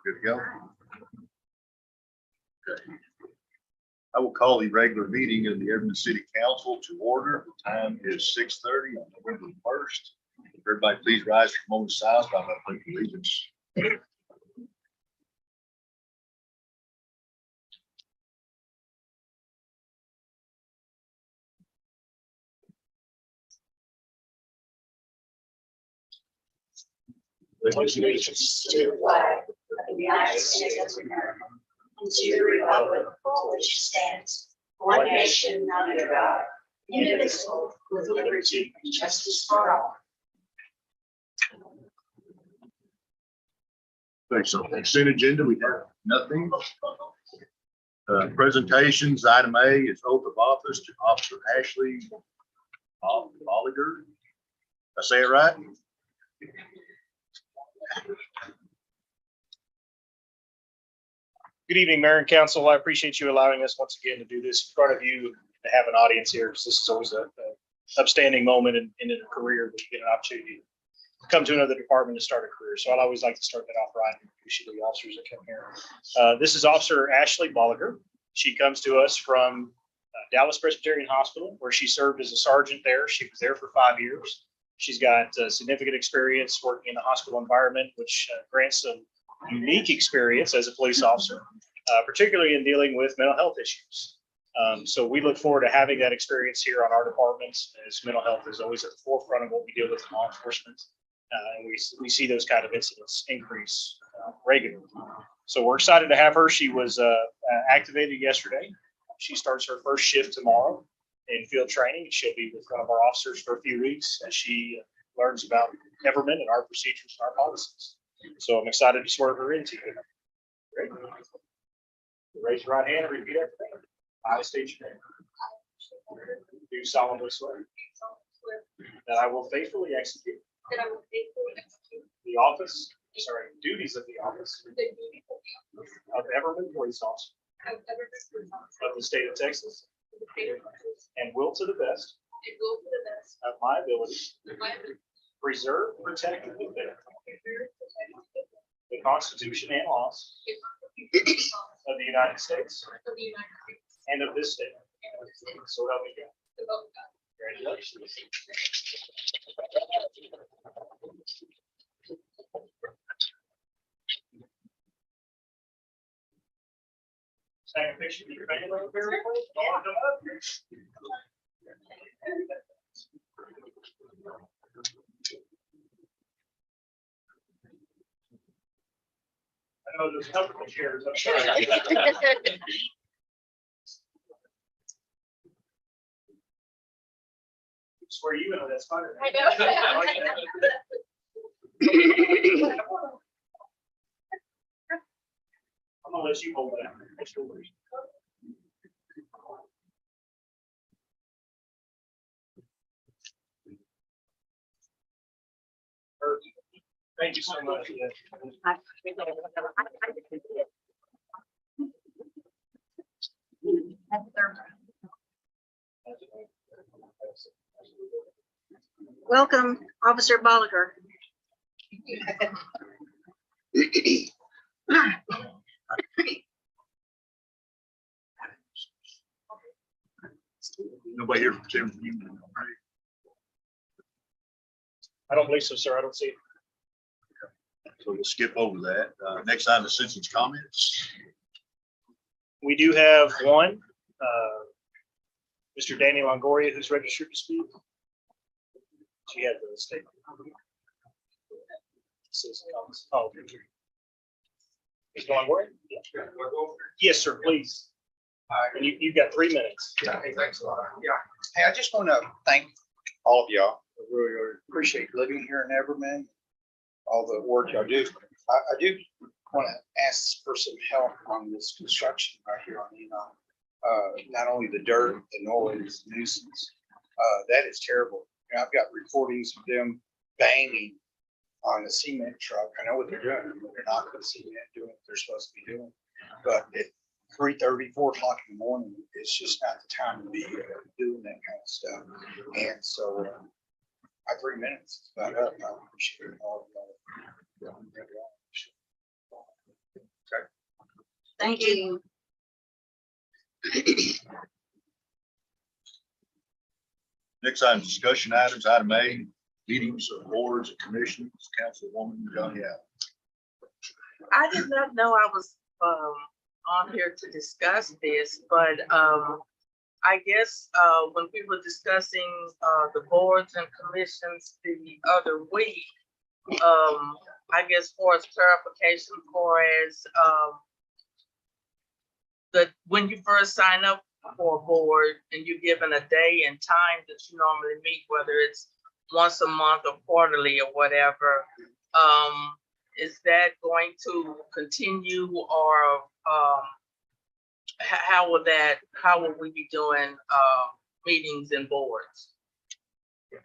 Good to go. Okay. I will call the regular meeting of the Everman City Council to order. The time is 6:30 on November 1st. Everybody please rise for a moment of silence while I pledge allegiance. Allegiance to the flag of the United States of America and to the republic for which stands one nation under God, indivisible, with liberty and justice for all. Thanks. So consent agenda, we have nothing. Presentations, item A is oath of office to Officer Ashley Bolliger. I say it right? Good evening, Mayor and Council. I appreciate you allowing us once again to do this in front of you, to have an audience here, because this is always a upstanding moment in a career that you get an opportunity to come to another department to start a career. So I'd always like to start that off right and appreciate the officers that come here. This is Officer Ashley Bolliger. She comes to us from Dallas Presbyterian Hospital, where she served as a sergeant there. She was there for 5 years. She's got significant experience working in the hospital environment, which grants some unique experience as a police officer, particularly in dealing with mental health issues. So we look forward to having that experience here on our department, as mental health is always at the forefront of what we deal with in law enforcement. And we see those kind of incidents increase regularly. So we're excited to have her. She was activated yesterday. She starts her first shift tomorrow in field training. She'll be with one of our officers for a few weeks as she learns about Everman and our procedures and our policies. So I'm excited to swerve her into it. Great. Raise your right hand and repeat after me. I state your name. Do solemnly swear that I will faithfully execute the duties of the office of Everman Police Officer of the state of Texas, and will to the best of my ability preserve, protect, and defend the Constitution and laws of the United States and of this state. So help me God. Congratulations. Second picture of your family very quick. Come up here. I know there's comfortable chairs. I'm sorry. Swear you into that spider. I know. I'm gonna let you hold it out. Thank you so much. Welcome, Officer Bolliger. Nobody here from Tim. I don't believe so, sir. I don't see it. So we'll skip over that. Next item is citizens' comments. We do have one, Mr. Danny Longoria, who's registered to speak. She had the statement. Citizen comments. Oh, okay. Mr. Longoria? Yeah. Yes, sir, please. And you've got 3 minutes. Yeah, hey, thanks a lot. Yeah. Hey, I just want to thank all of y'all. I really appreciate living here in Everman, all the work y'all do. I do want to ask for some help on this construction right here on not only the dirt, the noise, nuisance, that is terrible. You know, I've got recordings of them banging on a cement truck. I know what they're doing. They're not going to cement doing what they're supposed to be doing. But at 3:30, 4 o'clock in the morning, it's just not the time to be doing that kind of stuff. And so my 3 minutes is about up. I appreciate all of y'all. Thank you. Next item, discussion items. Item A, meetings of boards and commissions. Councilwoman Johnny Allen. I did not know I was on here to discuss this, but I guess when we were discussing the boards and commissions the other week, I guess for as clarification, for as when you first sign up for a board and you're given a day and time that you normally meet, whether it's once a month or quarterly or whatever, is that going to continue, or how will we be doing meetings and boards?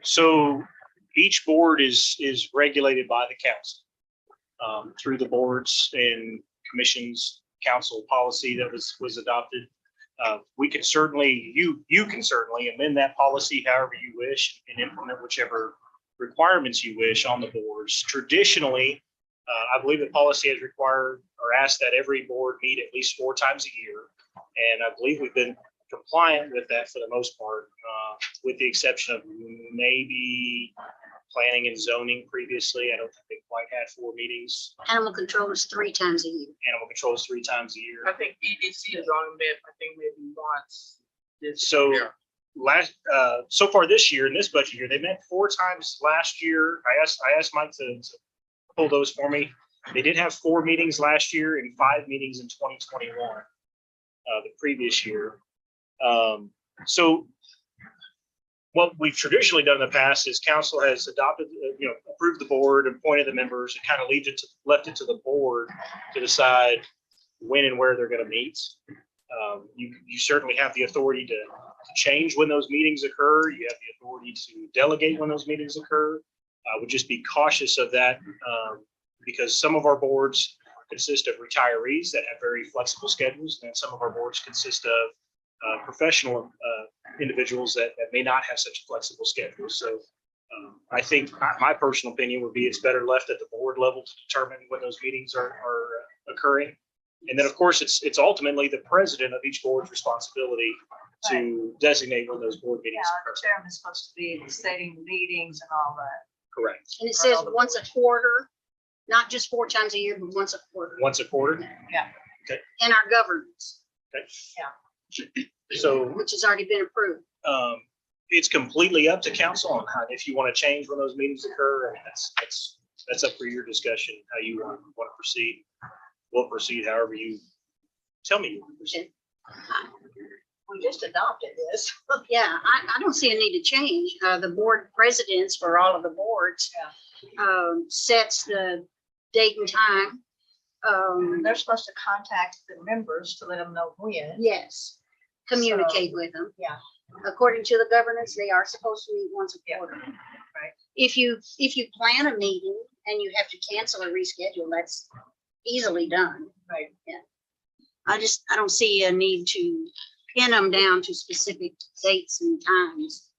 So each board is regulated by the council through the boards and commissions council policy that was adopted. We can certainly, you can certainly amend that policy however you wish and implement whichever requirements you wish on the boards. Traditionally, I believe the policy has required or asked that every board meet at least 4 times a year. And I believe we've been compliant with that for the most part, with the exception of maybe planning and zoning previously. I don't think they quite had 4 meetings. Animal control is 3 times a year. Animal control is 3 times a year. I think EDC is only met, I think maybe once. So so far this year, in this budget year, they met 4 times last year. I asked Mike to pull those for me. They did have 4 meetings last year and 5 meetings in 2021, the previous year. So what we've traditionally done in the past is council has adopted, approved the board, appointed the members, and kind of left it to the board to decide when and where they're going to meet. You certainly have the authority to change when those meetings occur. You have the authority to delegate when those meetings occur. I would just be cautious of that because some of our boards consist of retirees that have very flexible schedules, and some of our boards consist of professional individuals that may not have such a flexible schedule. So I think my personal opinion would be it's better left at the board level to determine when those meetings are occurring. And then, of course, it's ultimately the president of each board's responsibility to designate when those board meetings Yeah, occur. the chairman's supposed to be setting the meetings and all that. Correct. And it says once a quarter, not just 4 times a year, but once a quarter. Once a quarter. In our governance, Okay. So which has already been approved. it's completely up to council on how, if you want to change when those meetings occur. And that's up for your discussion, how you want to proceed. We'll proceed however you tell me you want to proceed. We just adopted this. Yeah, I don't see a need to change. The board presidents for all of the boards sets the date and time. They're supposed to contact the members to let them know when. Yes, communicate with them. Yeah. According to the governance, they are supposed to meet once a quarter. Right. If you plan a meeting and you have to cancel or reschedule, that's easily done. Right. Yeah. I don't see a need to pin them down to specific dates and times.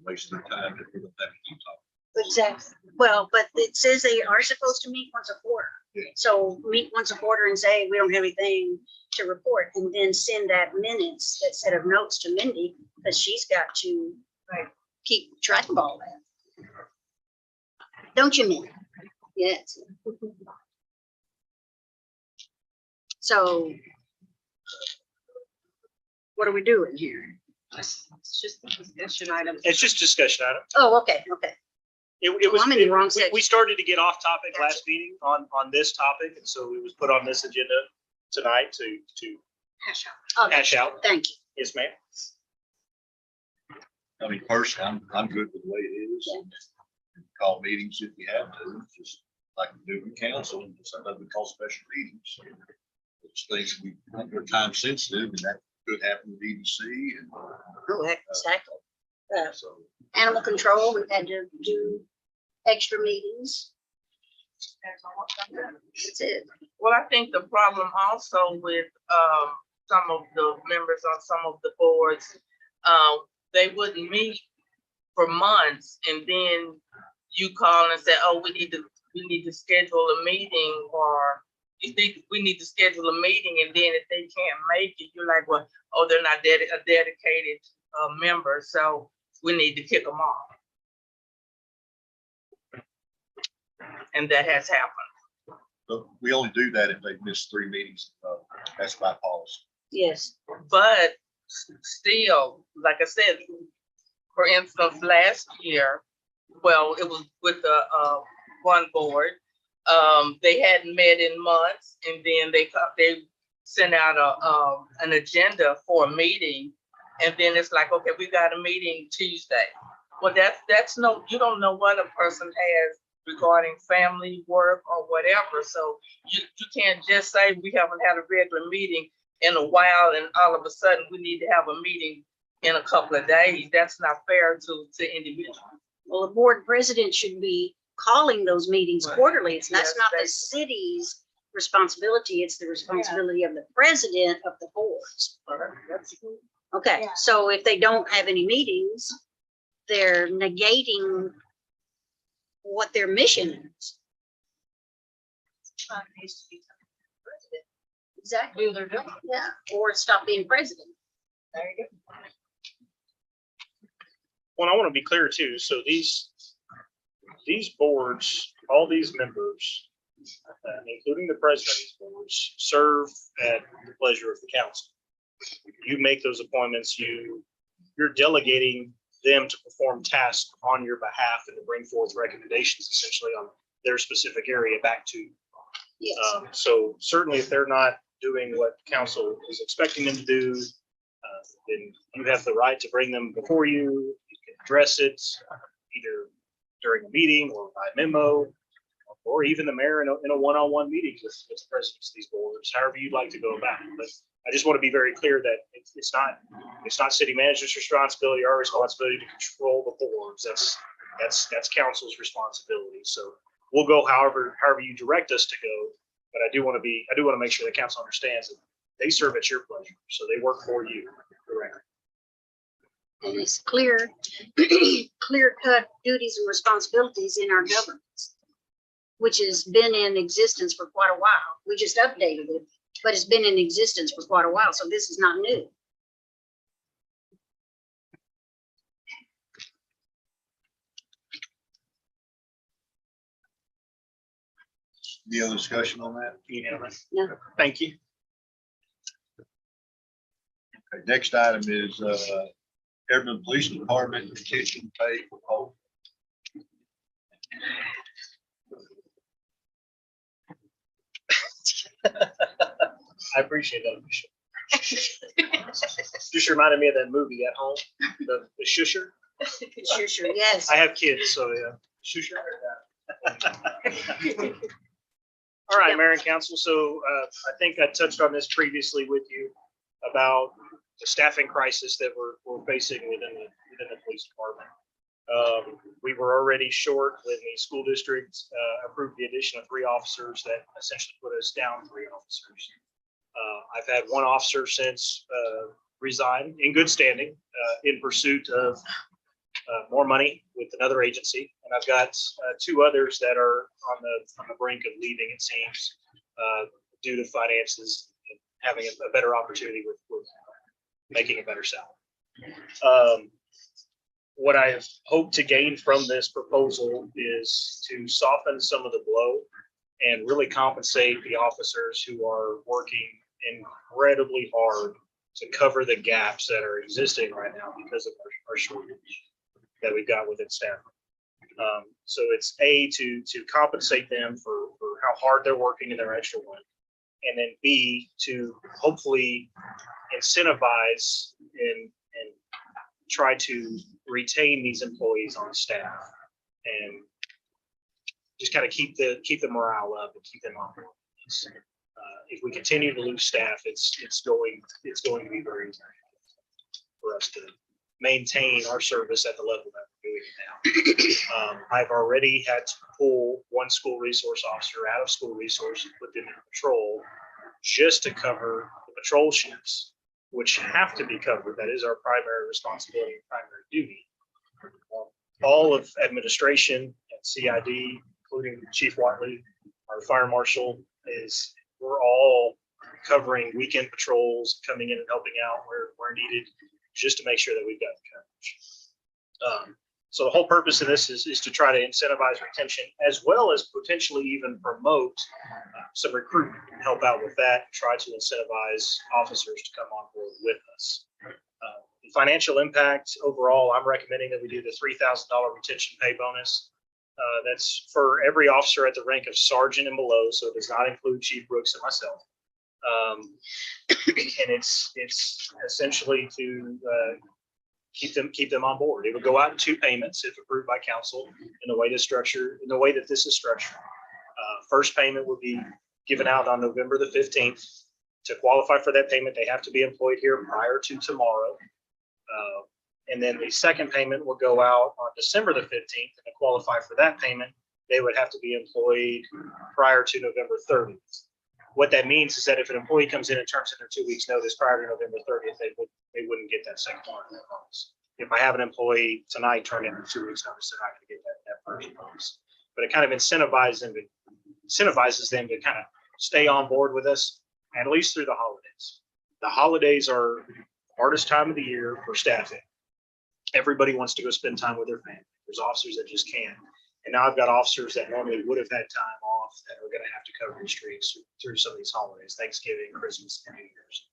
Waste their time if we don't have to talk. Exactly. Well, but it says they are supposed to meet once a quarter. Yeah. So meet once a quarter and say, we don't have anything to report, and then send that minutes, that set of notes to Mindy, because she's got to keep track of all that. Don't you, Mindy? Yes. So what are we doing here? It's just a discussion item. It's just discussion item. Oh, okay, okay. It Well, was, I'm in the wrong we section. started to get off topic Gotcha. last meeting on this topic. And so it was put on this agenda tonight to Hash out. Okay, hash out. thank you. Yes, ma'am. I mean, personally, I'm good with the way it is. Call meetings if you have to, just like we do in council, sometimes we call special meetings. It's things we think are time sensitive, and that could happen with EDC and Oh, heck, exactly. so. Animal control, we've had to do extra meetings. That's it. Well, I think the problem also with some of the members on some of the boards, they wouldn't meet for months, and then you call and say, oh, we need to schedule a meeting, or you think we need to schedule a meeting, and then if they can't make it, you're like, well, oh, they're not a dedicated member, so we need to kick them off. And that has happened. But we only do that if they've missed 3 meetings. That's by policy. Yes. But still, like I said, for instance, last year, well, it was with the one board. They hadn't met in months, and then they sent out an agenda for a meeting, and then it's like, okay, we got a meeting Tuesday. Well, that's no, you don't know what a person has regarding family, work, or whatever. So you can't just say we haven't had a regular meeting in a while, and all of a sudden we need to have a meeting in a couple of days. That's not fair to individuals. Well, the board president should be calling those meetings Right. quarterly. That's Yes, not the they- city's responsibility. It's the responsibility of the president of the boards. Okay, Yeah. so if they don't have any meetings, they're negating what their mission is. Needs to be something for the president. Exactly. Do their job. Yeah, or stop being president. There you go. Well, I want to be clear too. So these boards, all these members, including the president of these boards, serve at the pleasure of the council. You make those appointments, you're delegating them to perform tasks on your behalf and to bring forth recommendations essentially on their specific area back to you. Yes. So certainly if they're not doing what council is expecting them to do, then you have the right to bring them before you. You can address it either during a meeting or by memo, or even the mayor in a one-on-one meeting with the presidents of these boards, however you'd like to go about it. But I just want to be very clear that it's not city manager's responsibility, our responsibility to control the boards. That's council's responsibility. So we'll go however you direct us to go. But I do want to make sure the council understands that they serve at your pleasure. So they work for you directly. And it's clear cut duties and responsibilities in our governance, which has been in existence for quite a while. We just updated it, but it's been in existence for quite a while. So this is not new. Any other discussion on that? Unanimous. No. Thank you. Okay, next item is Edmond Police Department petition pay for poll. I appreciate that. Just reminded me of that movie at home, the Shusher. Sure, yes. I have kids, so yeah. Shusher. All right, Mayor and Council. So I think I touched on this previously with you about the staffing crisis that we're facing within the police department. We were already short when the school district approved the addition of 3 officers that essentially put us down 3 officers. I've had 1 officer since resign in good standing in pursuit of more money with another agency, and I've got 2 others that are on the brink of leaving. It seems due to finances and having a better opportunity with making a better salary. What I hope to gain from this proposal is to soften some of the blow and really compensate the officers who are working incredibly hard to cover the gaps that are existing right now because of our shortage that we've got within staff. So it's to compensate them for how hard they're working in their extra work, and then B, to hopefully incentivize and try to retain these employees on staff and just kind of keep the morale up and keep them on board. If we continue to lose staff, it's going to be very difficult for us to maintain our service at the level that we're doing it now. I've already had to pull 1 school resource officer out of school resource and put them in patrol just to cover the patrol shifts, which have to be covered. That is our primary responsibility and primary duty. All of administration and CID, including Chief Watley, our fire marshal, is we're all covering weekend patrols, coming in and helping out where needed, just to make sure that we've got the coverage. So the whole purpose of this is to try to incentivize retention, as well as potentially even promote some recruitment, and help out with that, try to incentivize officers to come on board with us. The financial impact overall, I'm recommending that we do the $3,000 retention pay bonus. That's for every officer at the rank of sergeant and below, so it does not include Chief Brooks and myself. And it's essentially to keep them on board. It would go out in 2 payments if approved by council in the way that this is structured. First payment will be given out on November the 15th. To qualify for that payment, they have to be employed here prior to tomorrow. And then the second payment will go out on December the 15th. And to qualify for that payment, they would have to be employed prior to November 30th. What that means is that if an employee comes in and turns in their 2 weeks notice prior to November 30th, they wouldn't get that second part of that bonus. If I have an employee tonight turn in their 2 weeks notice, they're not going to get that first bonus. But it kind of incentivizes them to kind of stay on board with us, at least through the holidays. The holidays are the hardest time of the year for staffing. Everybody wants to go spend time with their family. There's officers that just can't. And now I've got officers that normally would have had time off that are going to have to cover the streets through some of these holidays, Thanksgiving, Christmas, and New Year's.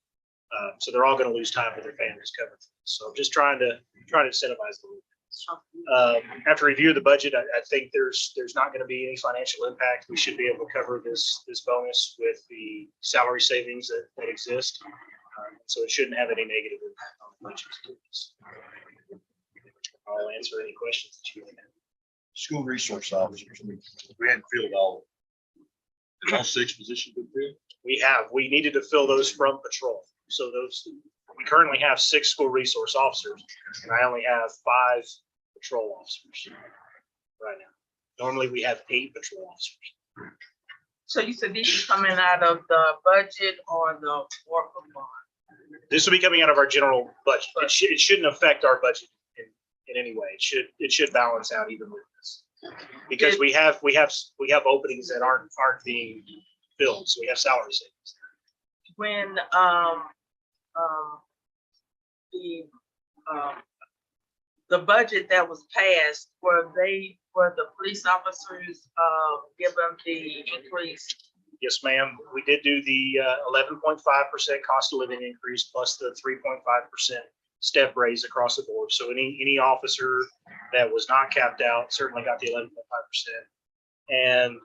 So they're all going to lose time with their families covering. So I'm just trying to incentivize them. After review of the budget, I think there's not going to be any financial impact. We should be able to cover this bonus with the salary savings that exist. So it shouldn't have any negative impact on the budget. I'll answer any questions that you may have. School resource officers, we hadn't filled all 6 positions been filled. We needed to fill those from patrol. So we currently have 6 school resource officers, and I only have 5 patrol officers right now. Normally we have 8 patrol officers. So you said these are coming out of the budget or the work bond? This will be coming out of our general budget. It shouldn't affect our budget in any way. It should balance out even with this, because we have openings that aren't being filled. So we have salary savings. When the budget that was passed, were the police officers given the increase? Yes, ma'am. We did do the 11.5% cost of living increase plus the 3.5% step raise across the board. So any officer that was not capped out certainly got the 11.5%. And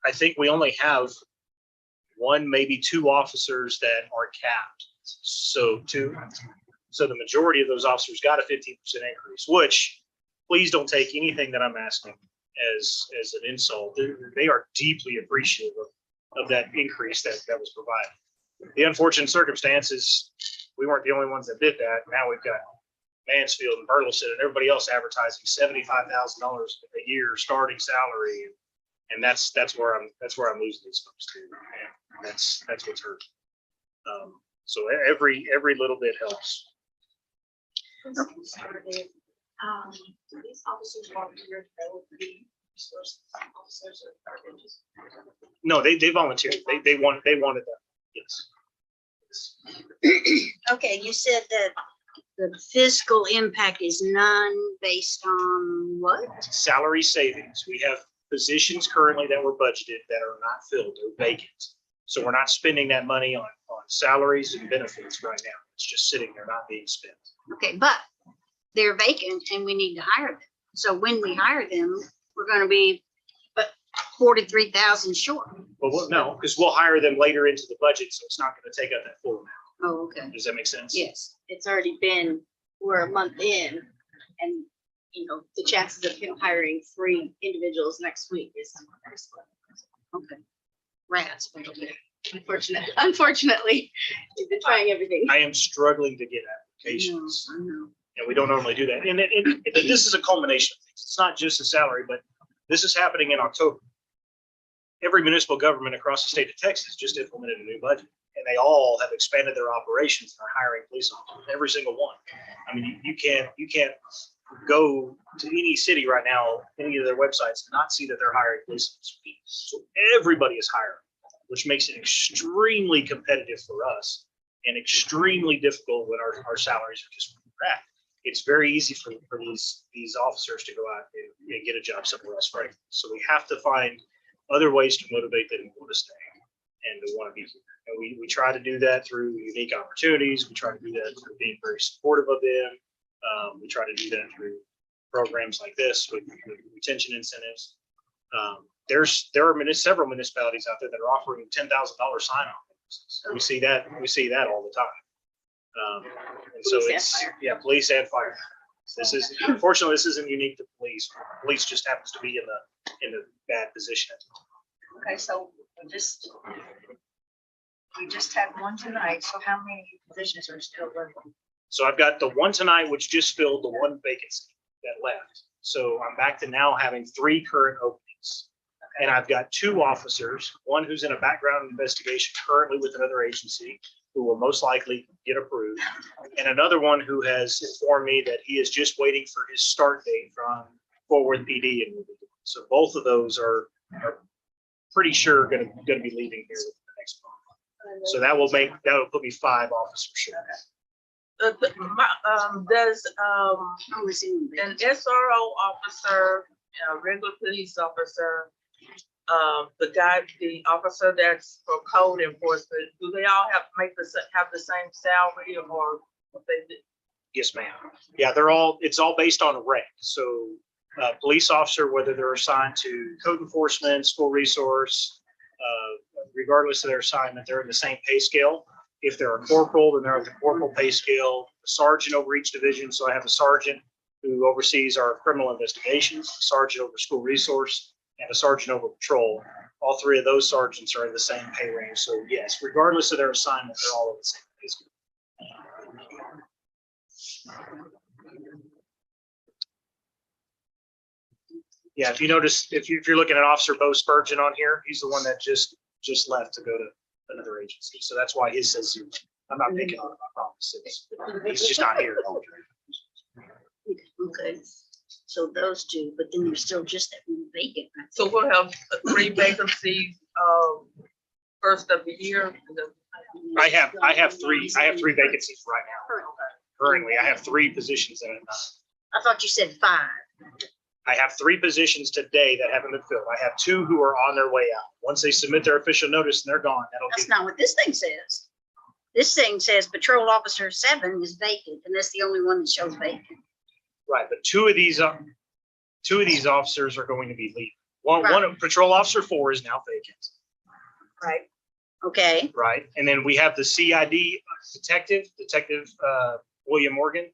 I think we only have 1, maybe 2 officers that are capped. So the majority of those officers got a 15% increase, which please don't take anything that I'm asking as an insult. They are deeply appreciative of that increase that was provided. The unfortunate circumstance is we weren't the only ones that did that. Now we've got Mansfield and Burleson and everybody else advertising $75,000 a year starting salary, and that's where I'm losing these folks to, and that's what's hurt. So every little bit helps. These officers volunteered for the resource officers or just. No, they volunteered. They wanted that. Yes. Okay, you said that the fiscal impact is none based on what? Salary savings. We have positions currently that were budgeted that are not filled or vacant. So we're not spending that money on salaries and benefits right now. It's just sitting there not being spent. Okay, but they're vacant and we need to hire them. So when we hire them, we're going to be 43,000 short. But no, because we'll hire them later into the budget, so it's not going to take up that full amount. Oh, okay. Does that make sense? Yes, it's already been, we're a month in, and the chances of him hiring 3 individuals next week is very slim. Okay. Rats. Unfortunately, we've been trying everything. I am struggling to get applications, I know. and we don't normally do that. And this is a culmination of things. It's not just the salary, but this is happening in October. Every municipal government across the state of Texas just implemented a new budget, and they all have expanded their operations and are hiring police officers. Every single one. I mean, you can't go to any city right now, any of their websites, and not see that they're hiring police officers. So everybody is hiring. which makes it extremely competitive for us and extremely difficult when our salaries are just where we're at. It's very easy for these officers to go out and get a job somewhere else, right? So we have to find other ways to motivate them to want to stay and to want to be here. And we try to do that through unique opportunities. We try to do that through being very supportive of them. We try to do that through programs like this with retention incentives. There are several municipalities out there that are offering $10,000 sign-on bonuses. We see that all the time. And so Police and it's, fire. yeah, police and fire. Unfortunately, this isn't unique to police. Police just happens to be in a bad position. Okay, so we just had one tonight, so how many positions are still left? So I've got the one tonight, which just filled the one vacancy that left. So I'm back to now having 3 current openings. And I've got 2 officers, one who's in a background investigation currently with another agency who will most likely get approved, and another one who has informed me that he is just waiting for his start date from Fort Worth PD. And so both of those are pretty sure going to be leaving here within the next month. So that will put me 5 officers short. Does I'm assuming an SRO officer, a regular police officer, the officer that's for code enforcement, do they all have the same salary or what they do? Yes, ma'am. Yeah, it's all based on rank. So police officer, whether they're assigned to code enforcement, school resource, regardless of their assignment, they're in the same pay scale. If they're a corporal, then they're at the corporal pay scale. A sergeant over each division. So I have a sergeant who oversees our criminal investigations, a sergeant over school resource, and a sergeant over patrol. All 3 of those sergeants are in the same pay range. So yes, regardless of their assignment, they're all in the same pay scale. Yeah, if you notice, if you're looking at Officer Bo Spurgeon on here, he's the one that just left to go to another agency. So that's why his says 0. I'm not picking on him, I promise. He's just not here. Okay, so those 2, but then there's still just that one vacant. So we'll have 3 vacancies, first of the year. I have 3 vacancies right now. Currently, I have 3 positions that I thought you said 5. I have 3 positions today that haven't been filled. I have 2 who are on their way out. Once they submit their official notice and they're gone, That's not what this thing says. This thing says patrol officer 7 is vacant, and that's the only one that shows vacant. right. But 2 of these officers are going to be leaving. One Right. of patrol officer 4 is now vacant. Right. Okay, Right. And then we have the CID detective William Morgan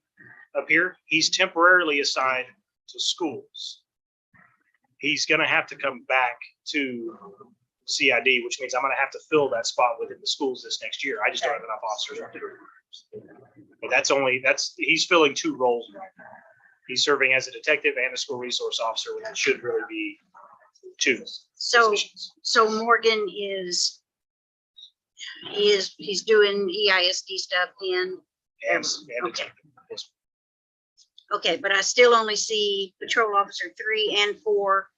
up here. He's temporarily assigned to schools. He's going to have to come back to CID, which means I'm going to have to fill that spot within the schools this next year. I just don't have enough officers to do it. But he's filling 2 roles right now. He's serving as a detective and a school resource officer, when it should really be 2 so positions. Morgan he's doing EISD stuff and, And Okay. detective. Yes. okay, but I still only see patrol officer 3 and 4.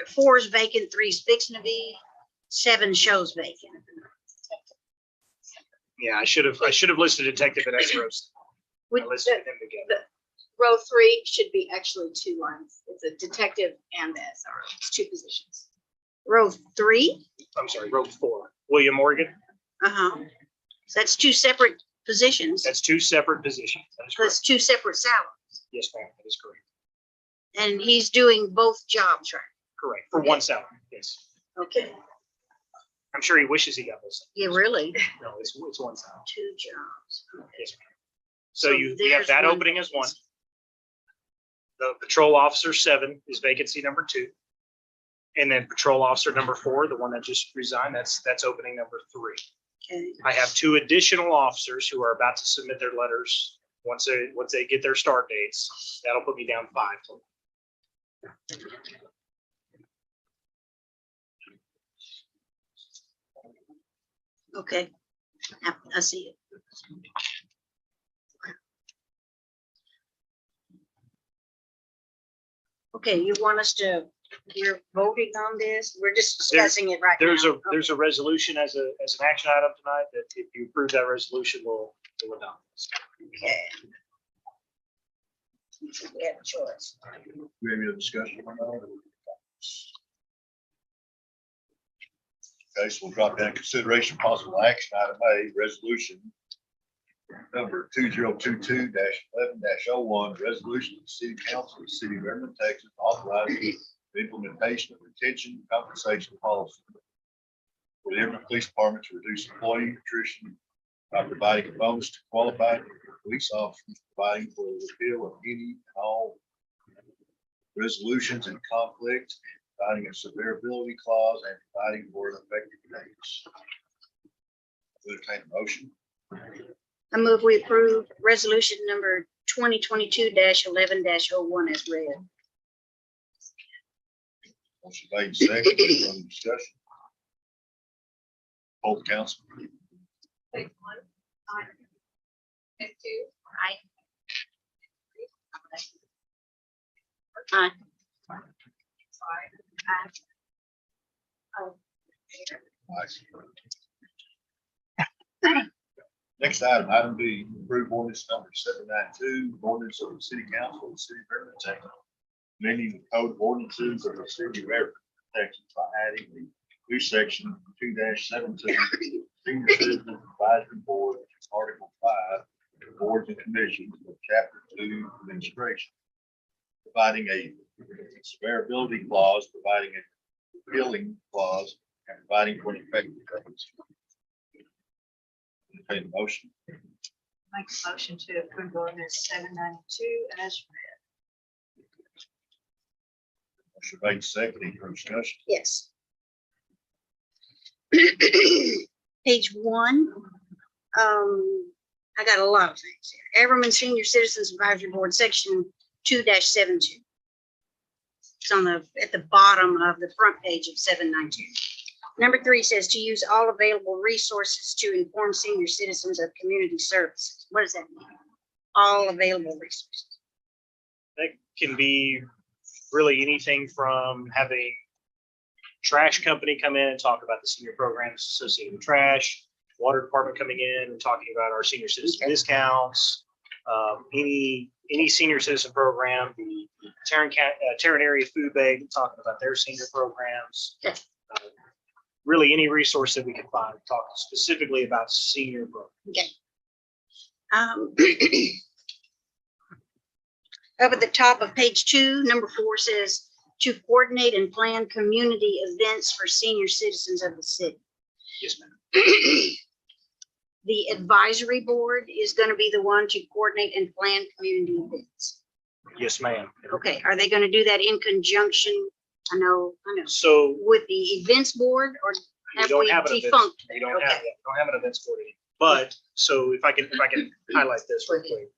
4 is vacant, 3 is fixing to be, 7 shows vacant. Yeah, I should have listed detective and SROs. I With listed the them together. row 3 should be actually 2 lines. It's a detective and the SRO. It's 2 positions. Row 3, I'm sorry, row 4. William Morgan. so that's 2 separate positions, That's 2 separate positions. That is plus correct. 2 separate salaries. Yes, ma'am. That is correct. And he's doing both jobs, right? Correct. For 1 salary. Yes. Okay. I'm sure he wishes he got those. Yeah, really? No, it's 1 salary. 2 jobs. Okay. Yes, ma'am. So So we have there's that one opening as 1. vacancy. The patrol officer 7 is vacancy number 2. And then patrol officer number 4, the one that just resigned, that's opening number 3. Okay. I have 2 additional officers who are about to submit their letters. Once they get their start dates, that'll put me down 5 total. Okay. I see it. Okay, you want us to we're voting on this? We're just discussing it right now. There's a resolution as an action item tonight that if you approve that resolution, we'll adopt this. Okay. We have a choice. We have any discussion on that? Okay, so we'll drop down consideration possible action item A, resolution number 2022-11-01, resolution of the city council of the city of Everett, Texas, authorizing the implementation of retention compensation policy for the Everett Police Department to reduce employee attrition by providing a bonus to qualified police officers, providing for the repeal of any and all resolutions in conflict, providing a severability clause, and providing for an effective date. Entertain a motion. I move we approve resolution number 2022-11-01 as read. Motion made second, further discussion. Poll the council. Phase one. Aye. Phase two. Aye. Aye. Aye. Next item, item B, approve ordinance number 792, ordinance of the city council of the city of Everett, Texas, amending the code of ordinances of the city of Everett, Texas by adding the new section 2-17, senior citizen advisory board, article 5, boards and commissions of chapter 2 administration, providing a severability clause, providing a repealing clause, and providing for an effective date. Entertain a motion. Make a motion to approve ordinance 792 as Motion made second, any further discussion? Yes. Page 1. I got a lot of things here. Everman Senior Citizens Advisory Board, section 2-72. It's on at the bottom of the front page of 792. Number 3 says to use all available resources to inform senior citizens of community services. What does that mean? All available resources. That can be really anything from having trash company come in and talk about the senior programs associated with trash, water department coming in and talking about our senior citizen discounts, any senior citizen program, the Tarrant area food bank talking about their senior programs. Really any resource that we can find, talk specifically about senior programs. Okay. Up at the top of page 2, number 4 says to coordinate and plan community events for senior citizens of the city. Yes, ma'am. The advisory board is going to be the one to coordinate and plan community events. Yes, ma'am. Okay, are they going to do that in conjunction? I know, So with the events board, or we have don't we have an events, defunct? we that? don't have, Okay. we don't have an events board anymore. But so if I can highlight this real quick.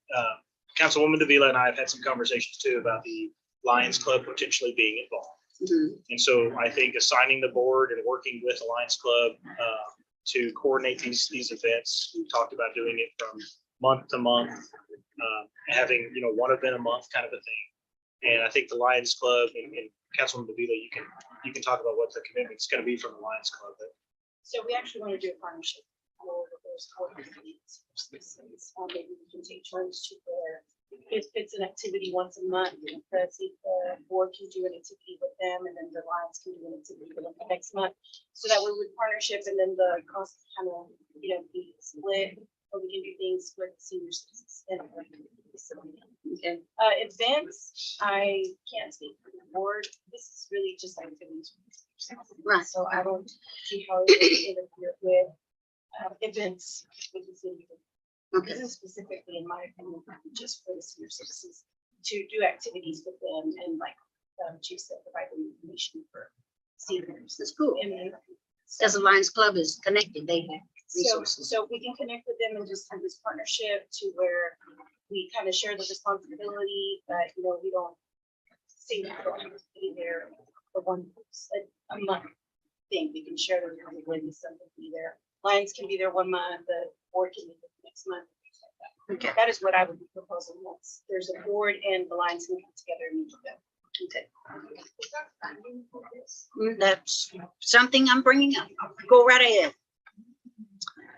Councilwoman Davila and I have had some conversations too about the Lions Club potentially being involved. Mhm. And so I think assigning the board and working with the Lions Club to coordinate these events, we talked about doing it from month to month, having, one event a month kind of a thing. And I think the Lions Club and Councilwoman Davila, you can talk about what the commitment's going to be from the Lions Club. But So we actually want to do a partnership. Maybe we can take turns to where if it's an activity once a month, the board can do an activity with them and then the Lions can do an activity with them next month. So that we're with partnership and then the cost kind of, be split, or we can do things with senior citizens. Okay. Events, I can't speak for the board. This is really just activities. Right. So I don't see how it would interfere with events with the city. Okay. This is specifically, in my opinion, just for the senior citizens to do activities with them and Chief said, provide them information for seniors. That's cool. And then, As the Lions Club is connected, they have resources. so we can connect with them and just have this partnership to where we kind of share the responsibility, but we don't see that we have to be there for one a month thing. We can share the responsibility, something be there. Lions can be there 1 month, the board can be there next month. Things like that. Okay. That is what I would be proposing. Once there's a board and the Lions can come together and meet with them. Okay. That's something I'm bringing up. Go right ahead.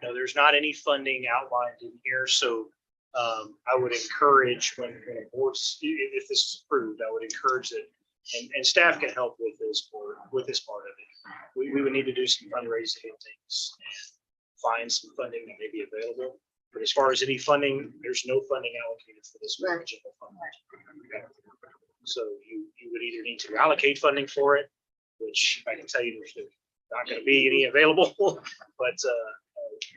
No, there's not any funding outlined in here, so I would encourage when a board's, if this is approved, I would encourage that, and staff can help with this part of it. We would need to do some fundraising and things and find some funding that may be available. But as far as any funding, there's no funding allocated for this Right. general fund. Okay. So you would either need to allocate funding for it, which I can tell you there's not going to be any available, but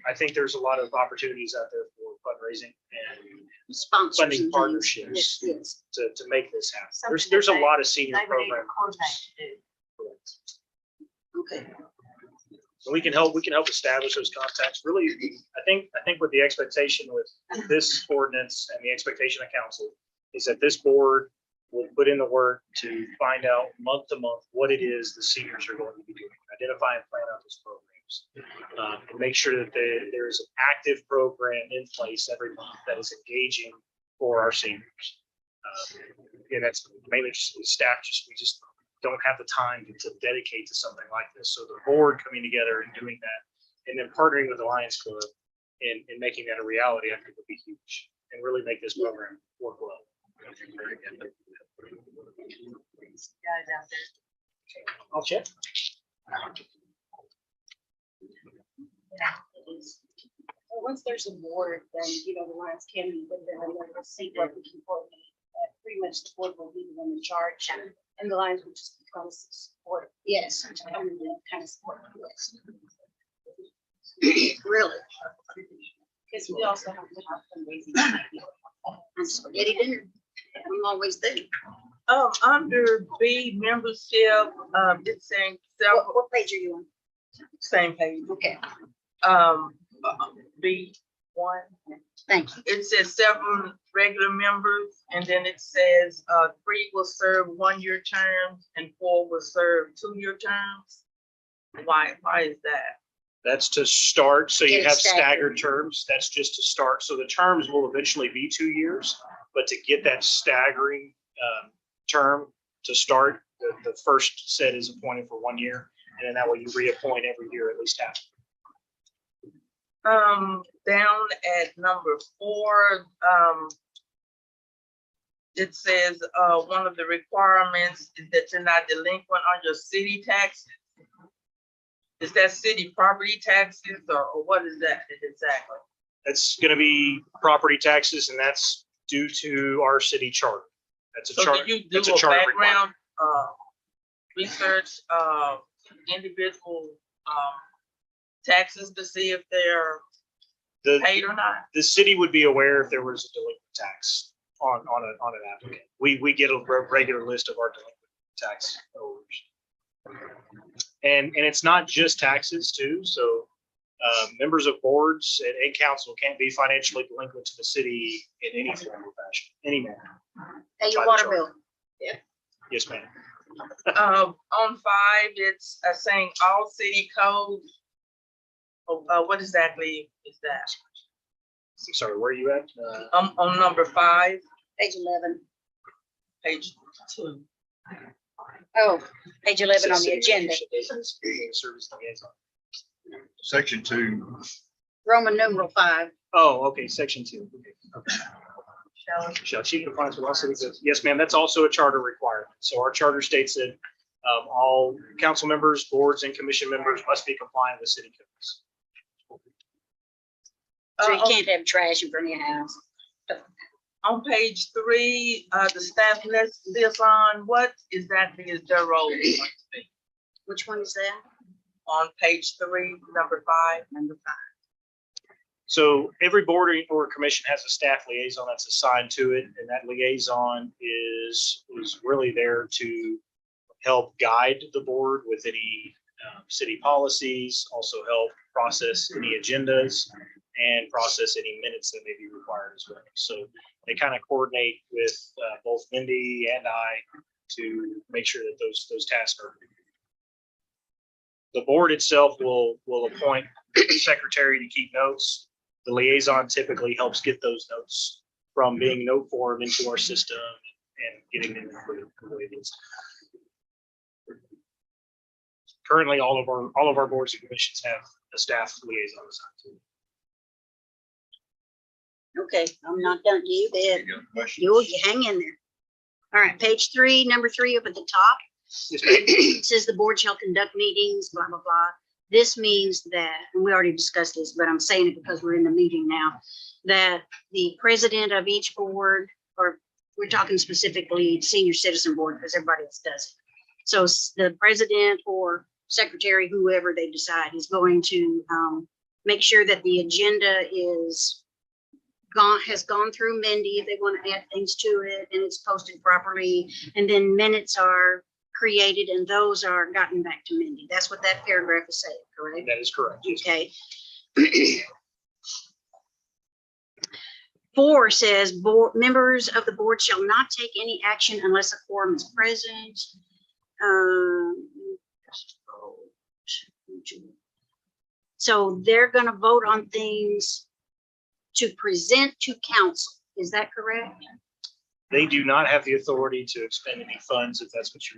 I think there's a lot of opportunities out there for fundraising and Sponsors. funding and things. partnerships Yes. to make this happen. Something There's a that lot of senior They would need to programs. coordinate to do. Okay. So we can help establish those contacts. Really, I think with the expectation with this ordinance and the expectation of council is that this board will put in the work to find out month to month what it is the seniors are going to be doing, identify and plan out those programs. And make sure that there's an active program in place every month that is engaging for our seniors. And that's mainly just staff, we just don't have the time to dedicate to something like this. So the board coming together and doing that, and then partnering with the Lions Club and making that a reality, I think would be huge and really make this program work well. Very good. Guys out there. I'll check. Yeah, it is. Well, once there's a board, then, the Lions can meet with them and then we'll see what we can coordinate. Pretty much the board will be the one in charge and the Lions will just become support. Yes. Kind of support. Really. Because we also have to have fundraising. And spaghetti dinner. I'm always there. Under B membership, it's saying several, What page are you on? same page, Okay, B1. thank you. It says several regular members, and then it says, 3 will serve 1-year terms and 4 will serve 2-year terms. Why is that? That's to start. So you Get it have staggered. staggered terms. That's just to start. So the terms will eventually be 2 years, but to get that staggering term to start, the first set is appointed for 1 year. And then that way you reappoint every year at least half. Down at number 4, it says, one of the requirements is that you're not delinquent on your city taxes. Is that city property taxes or what is that exactly? That's going to be property taxes, and that's due to our city charter. That's a So charter. do you do That's a a charter background, research, individual, taxes to see if they're The, paid or not? the city would be aware if there was a delinquent tax on an applicant. We get a regular list of our delinquent tax owers. And it's not just taxes too. So members of boards and council can't be financially delinquent to the city in any form or fashion, any manner. Pay your By the water charter. bill. Yes, ma'am. On 5, it's saying all city codes. What exactly is that? Sorry, where are you at? On number 5, Page 11. page 2. Oh, page 11 on the City agenda. Service liaison. Section 2, Roman numeral 5. Oh, okay, section 2. Okay. Shall achieve compliance with all city codes. Yes, ma'am, that's also a charter requirement. So our charter states that all council members, boards, and commission members must be compliant with city codes. So you can't have trash in front of your house. On page 3, the staff liaison, what is that, is their role going to be? Which one is that? On page 3, number 5. Number 5. So every board or commission has a staff liaison that's assigned to it, and that liaison is really there to help guide the board with any city policies, also help process any agendas and process any minutes that may be required as well. So they kind of coordinate with both Mindi and I to make sure that those tasks are. The board itself will appoint a secretary to keep notes. The liaison typically helps get those notes from being note form into our system and getting them the way it is. Currently, all of our boards and commissions have a staff liaison assigned to them. Okay, I'm not done. You did. Any other questions? You hang in there. All right, page 3, number 3 up at the top. Yes, ma'am. It says the board shall conduct meetings, blah, blah, blah. This means that, and we already discussed this, but I'm saying it because we're in the meeting now, that the president of each board, or we're talking specifically senior citizen board because everybody else does it. So the president or secretary, whoever they decide, is going to make sure that the agenda has gone through Mindi if they want to add things to it, and it's posted properly, and then minutes are created and those are gotten back to Mindi. That's what that paragraph is saying, correct? That is correct. Yes. Okay. 4 says members of the board shall not take any action unless a quorum is present. So they're going to vote on things to present to council. Is that correct? They do not have the authority to expend any funds if that's what if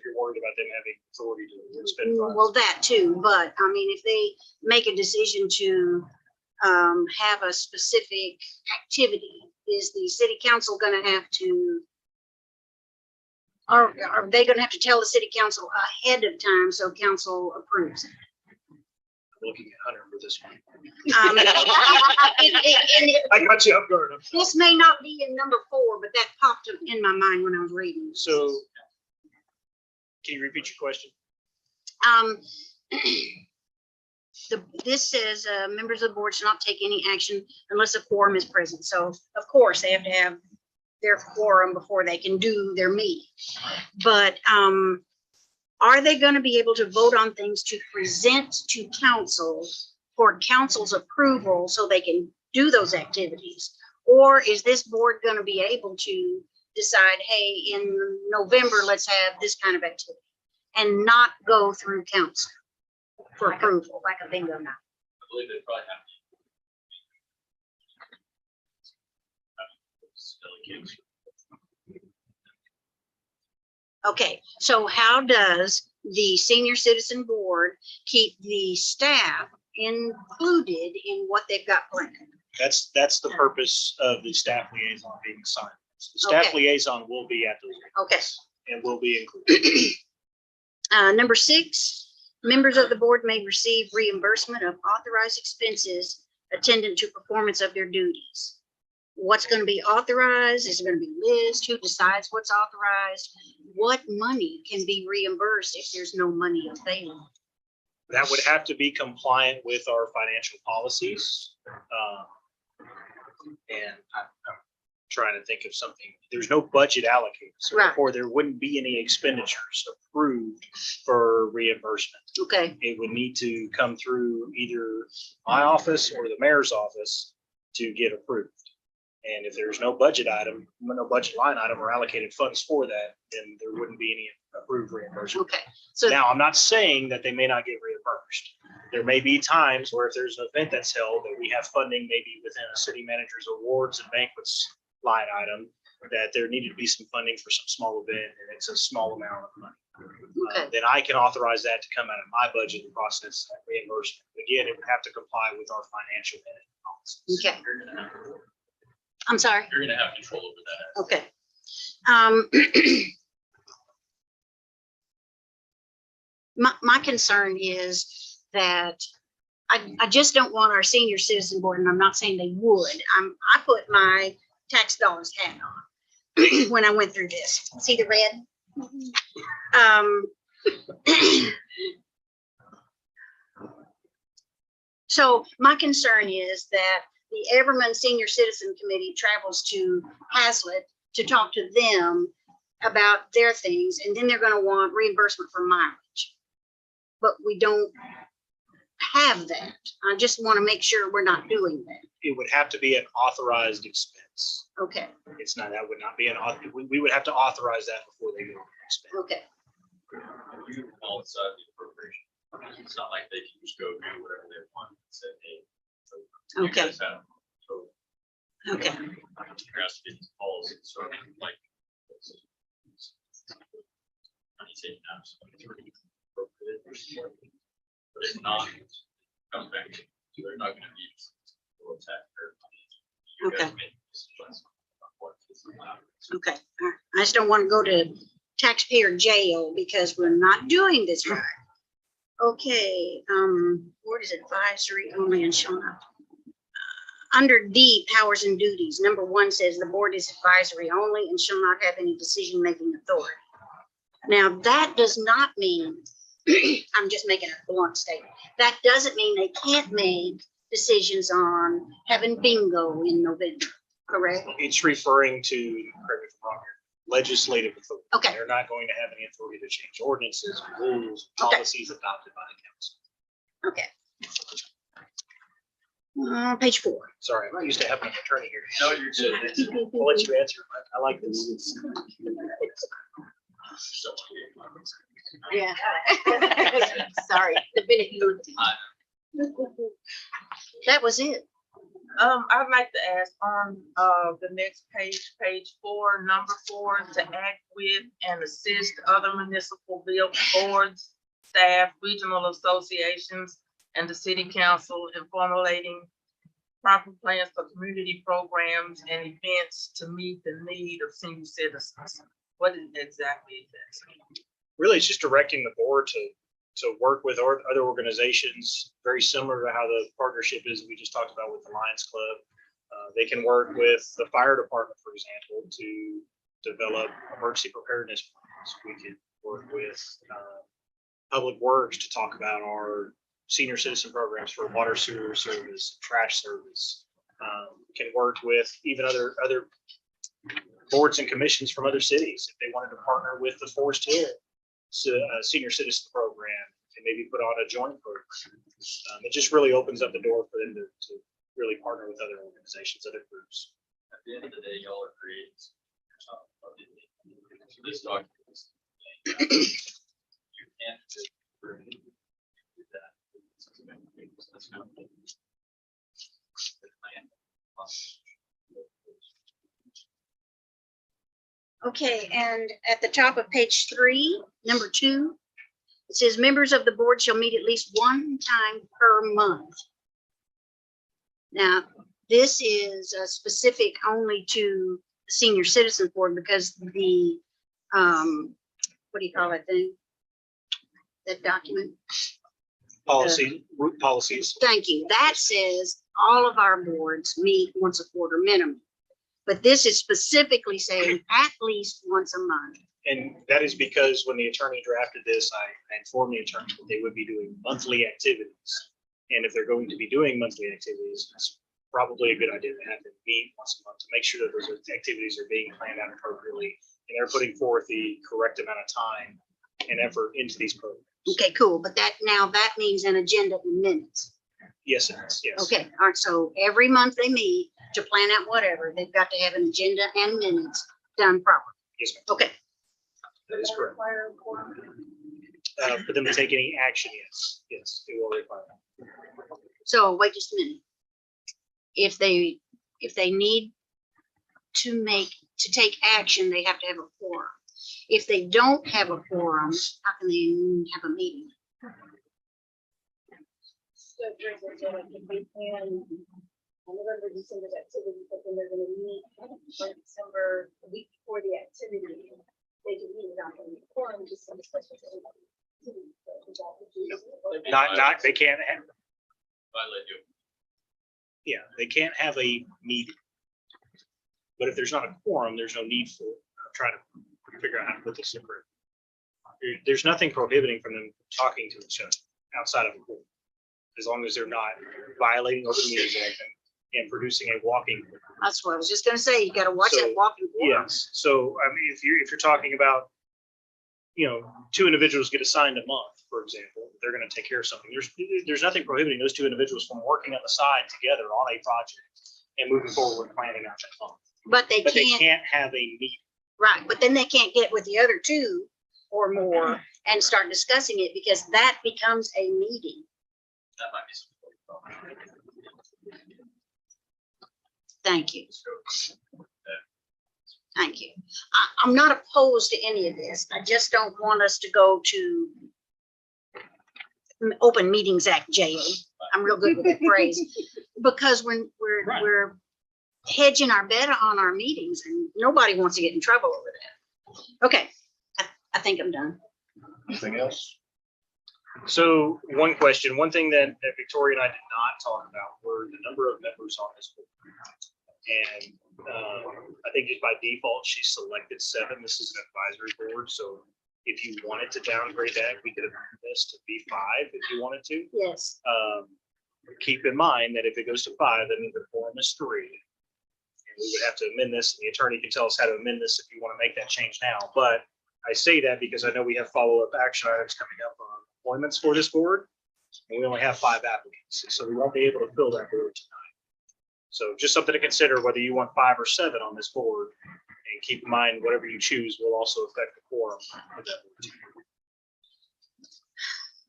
you're worried about them having authority to expend funds. Well, that too, but I mean, if they make a decision to have a specific activity, is the city council going to have to, are they going to have to tell the city council ahead of time so council approves it? I'm looking at Hunter for this one. And I got you up guard. this may not be in number 4, but that popped up in my mind when I was reading. So can you repeat your question? This says members of the board shall not take any action unless a quorum is present. So of course they have to have their quorum before they can do their meeting. But are they going to be able to vote on things to present to council for council's approval so they can do those activities? Or is this board going to be able to decide, hey, in November, let's have this kind of activity and not go through council for approval, like a bingo night? I believe they probably have to. Okay, so how does the senior citizen board keep the staff included in what they've got planned? That's the purpose of the staff liaison being assigned. The staff Okay. liaison will be at those Okay. meetings and will be included. Number 6, members of the board may receive reimbursement of authorized expenses attendant to performance of their duties. What's going to be authorized? Is it going to be list? Who decides what's authorized? What money can be reimbursed if there's no money available? That would have to be compliant with our financial policies. And I'm trying to think of something. There's no budget allocated, so Right. therefore there wouldn't be any expenditures approved for reimbursement. Okay, It would need to come through either my office or the mayor's office to get approved. And if there's no budget item, no budget line item or allocated funds for that, then there wouldn't be any approved reimbursement. okay. So, Now, I'm not saying that they may not get reimbursed. There may be times where if there's an event that's held that we have funding maybe within a city manager's awards and banquets line item, that there needed to be some funding for some small event and it's a small amount of money. okay, Then I can authorize that to come out of my budget and process that reimbursement. Again, it would have to comply with our financial management policies. okay. You're gonna have, I'm sorry. you're gonna have control over that. Okay. My concern is that I just don't want our senior citizen board, and I'm not saying they would. I put my tax dollars hat on when I went through this. See the red? So my concern is that the Everman Senior Citizen Committee travels to Hazlet to talk to them about their things, and then they're going to want reimbursement for mileage. But we don't have that. I just want to make sure we're not doing that. It would have to be an authorized expense. Okay, It's not, that would not be we would have to authorize that before they go to expense. okay, You fall inside the appropriation. It's not like they can just go do whatever they want and say, hey. so you Okay. guys have- so okay. there has to be this policy, so like Money taken out of somebody's already appropriated. But if not, come back, so they're not gonna be. We'll attack their money. You guys Okay. make decisions on what is allowed. Okay, all right. I just don't want to go to taxpayer jail because we're not doing this right. Okay, what is it, advisory only and shall not? Under D, powers and duties, number 1 says the board is advisory only and shall not have any decision-making authority. Now, that does not mean, I'm just making a blunt statement. That doesn't mean they can't make decisions on having bingo in November, correct? It's referring to, correct me if I'm wrong here, legislative authority. Okay. They're not going to have any authority to change ordinances, rules, Okay. policies adopted by the council. Okay. Page 4. Sorry, I'm not used to having an attorney here. No, you're good. I'll let you answer. I like this. Yeah. Sorry, the minute you. That was it. I'd like to ask on, the next page, page 4, number 4, to act with and assist other municipal boards, staff, regional associations, and the city council in formulating proper plans for community programs and events to meet the need of senior citizens. What exactly is that? Really, it's just directing the board to work with other organizations, very similar to how the partnership is we just talked about with the Lions Club. They can work with the fire department, for example, to develop emergency preparedness plans. We could work with Public Works to talk about our senior citizen programs for water sewer service, trash service. Can work with even other boards and commissions from other cities if they wanted to partner with the Forest Hill senior citizen program and maybe put on a joint program. It just really opens up the door for them to really partner with other organizations, other groups. At the end of the day, y'all are creating. So this document is. You can't just. Do that. That's not. The plan. Okay, and at the top of page 3, number 2, it says members of the board shall meet at least 1 time per month. Now, this is specific only to the senior citizen board because the, what do you call that thing? That document? Policies. Thank you. That says all of our boards meet once a quarter minimum. But this is specifically saying at least once a month. And that is because when the attorney drafted this, I informed the attorney that they would be doing monthly activities. And if they're going to be doing monthly activities, it's probably a good idea to have them meet once a month to make sure that those activities are being planned out appropriately and they're putting forth the correct amount of time and effort into these programs. Okay, cool. But that means an agenda in minutes. Yes, it is. Yes. Okay, all right. So every month they meet to plan out whatever, they've got to have an agenda and minutes done properly. Yes, ma'am. Okay, That is correct. For them to take any action, yes. Yes, it will require that. so wait just a minute. If they need to take action, they have to have a quorum. If they don't have a quorum, how can they have a meeting? So during the day, if they plan November, December's activity, but then they're gonna meet on December, the week before the activity, they can meet without any quorum, just some special. Not, they can't have, Violate you. yeah, they can't have a meeting. But if there's not a quorum, there's no need for, trying to figure out how to put this in. There's nothing prohibiting from them talking to each other outside of a quorum. As long as they're not violating open meetings act and producing a walking. That's what I was just gonna say. You gotta watch that So, walking quorum. Yes, so I mean, if you're talking about, 2 individuals get assigned a month, for example, they're gonna take care of something. There's nothing prohibiting those 2 individuals from working on the side together on a project and moving forward with planning out that month. But they But they can't, can't have a meeting. right, but then they can't get with the other 2 or more and start discussing it because that becomes a meeting. That might be something. Thank you. Thank you. I'm not opposed to any of this. I just don't want us to go to Open Meetings Act jail. I'm real good with that phrase. Because we're hedging our bet on our meetings and nobody wants to get in trouble over that. Okay, I think I'm done. Anything else? So one question, one thing that Victoria and I did not talk about were the number of members on this board. And I think just by default, she selected 7. This is an advisory board. So if you wanted to downgrade that, we could have moved this to be 5 if you wanted to. Yes. Keep in mind that if it goes to 5, that means the quorum is 3. And we would have to amend this. And the attorney can tell us how to amend this if you want to make that change now. But I say that because I know we have follow-up action items coming up on appointments for this board. And we only have 5 applicants. So we won't be able to fill that board tonight. So just something to consider whether you want 5 or 7 on this board. And keep in mind, whatever you choose will also affect the quorum of that board.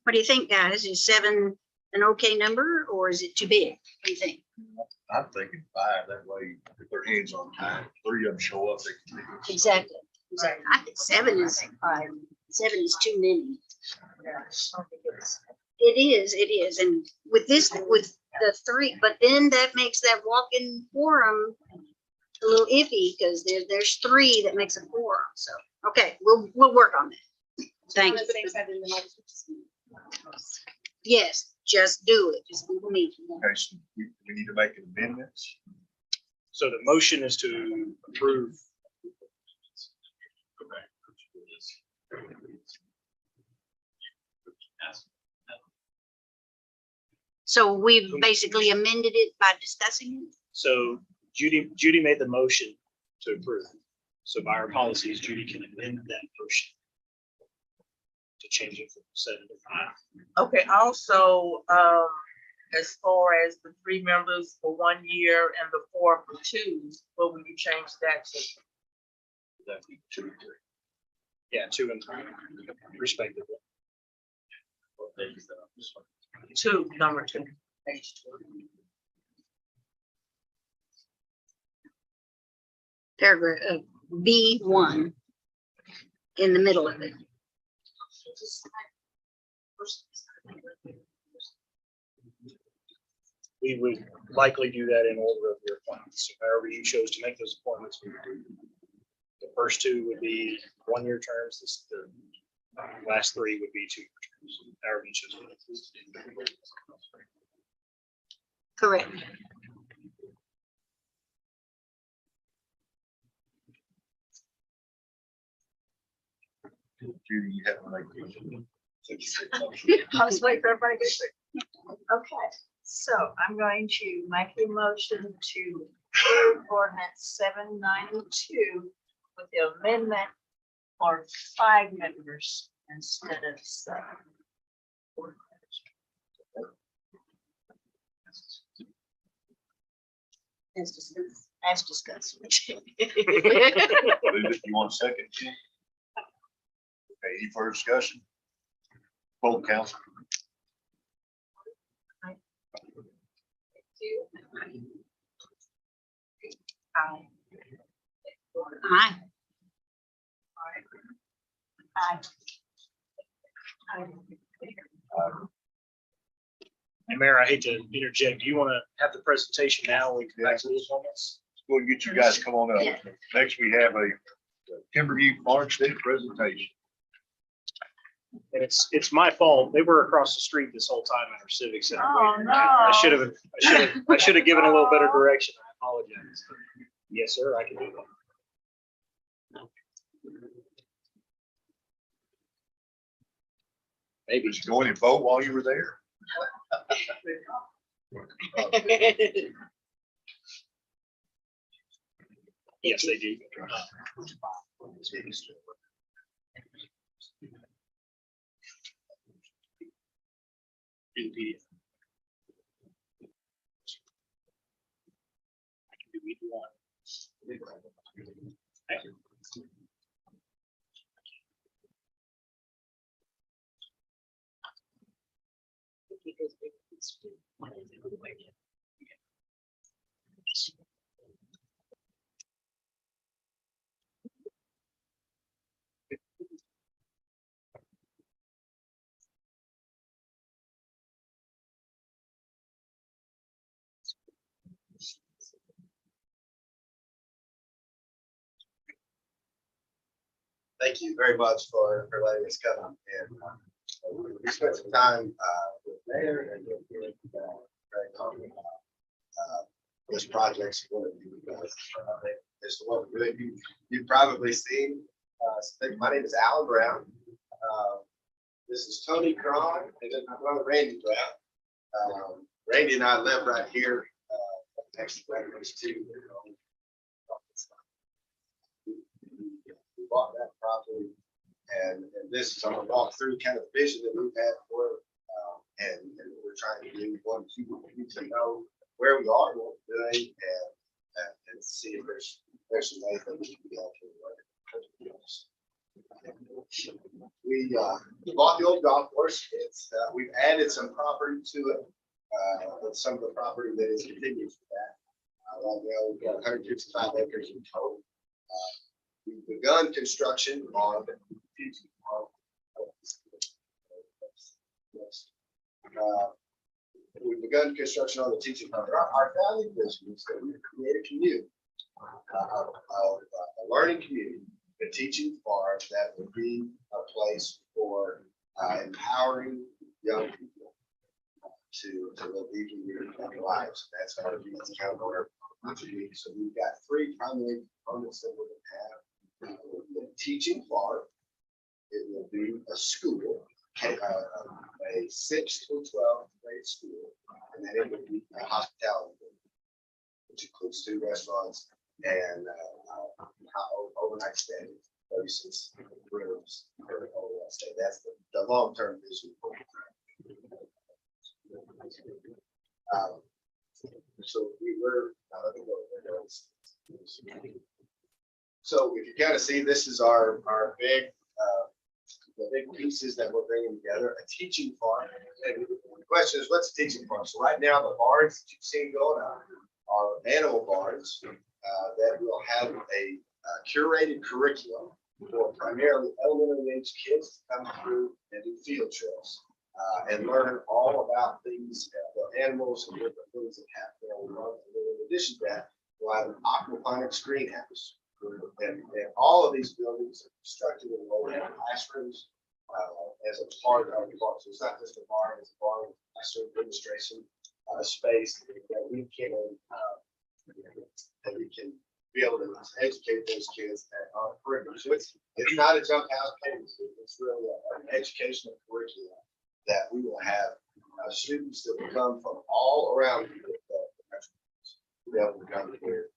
What do you think, guys? Is 7 an okay number or is it too big? What do you think? I'm thinking 5, that way, if their hands on time, 3 of them show up, they can. Exactly. Exactly. I think 7 is 7 is too many. It is. And with this, with the 3, but then that makes that walk-in quorum a little iffy because there's 3 that makes a quorum. So, okay, we'll work on that. Thank you. Yes, just do it. Just do the meeting. Okay, so we need to make an amendment. So the motion is to approve. So we've basically amended it by discussing it. So Judy made the motion to approve. So by our policies, Judy can amend that motion to change it from 7 to 5. Okay, also, as far as the 3 members for 1 year and the 4 for 2, what will you change that to? That'd be 2 and 3. Yeah, 2 and 3 respectively. 2, number 2, page 2. Paragraph B1 in the middle of it. We would likely do that in order of your appointments. So however you chose to make those appointments, we would do. The first 2 would be 1-year terms. The last 3 would be 2-year terms. However you chose. Correct. Judy, you have to make. I was waiting for everybody to get there. Okay, so I'm going to make a motion to approve ordinance 792 with the amendment for 5 members instead of 7. As discussed. As discussed. You want a second? Ken? Okay, any further discussion? Full council. Aye. Aye. And Mayor, I hate to interject. Do you want to have the presentation now? We can back to those moments. We'll get you guys to come on Yeah. up. Next, we have a Timberview Farmstead presentation. And it's my fault. They were across the street this whole time at our civic center. Oh, waiting. no. I should have given a little better direction. I apologize. Yes, sir, I can do that. Maybe. Did you go in and vote while you were there? Yes, they do. Do the PDF. I can do either one. Thank you. Thank you very much for letting us come. And we spent some time with Mayor and with very confident this project's going to be as to what we're doing. You've probably seen. My name is Alan Brown. This is Tony Cron, and then my brother Randy Brown. Randy and I live right here next to. We bought that property, and this is I'm gonna walk through kind of the vision that we've had for it, and we're trying to do one, two, to know where we are, what we're doing, and see if there's some ways that we can be able to work. We bought the old golf course. It's we've added some property to it. Some of the property that is contiguous to that. Right now we've got 155 acres in total. We've begun construction on the teaching farm. We've begun construction on the teaching farm. Our founding vision is that we create a community, a learning community, a teaching farm that would be a place for empowering young people to live deeply rooted lives. That's how it is kind of our community. So we've got three primary components that we're going to have. The teaching farm, it will be a school, a 6 to 12 grade school, and then it would be a hospitality, which includes 2 restaurants and overnight stay, 36 rooms for overnight stay. That's the long-term vision. So we were. So if you kind of see, this is our big, the big pieces that we're bringing together, a teaching farm. And the question is, what's a teaching farm? So right now, the barns that you've seen going on are animal barns that will have a curated curriculum for primarily elementary age kids to come through and do field trips and learn all about these animals and different things that happen on the farm. And in addition to that, we'll have an aquaponics greenhouse. And all of these buildings are constructed in low classrooms as a part of the farm. So it's not just a barn, it's a barn with classroom demonstration space that we can be able to educate those kids at our curriculum. So it's not a jump house campus. It's really an educational curriculum that we will have students that will come from all around the country to be able to come here.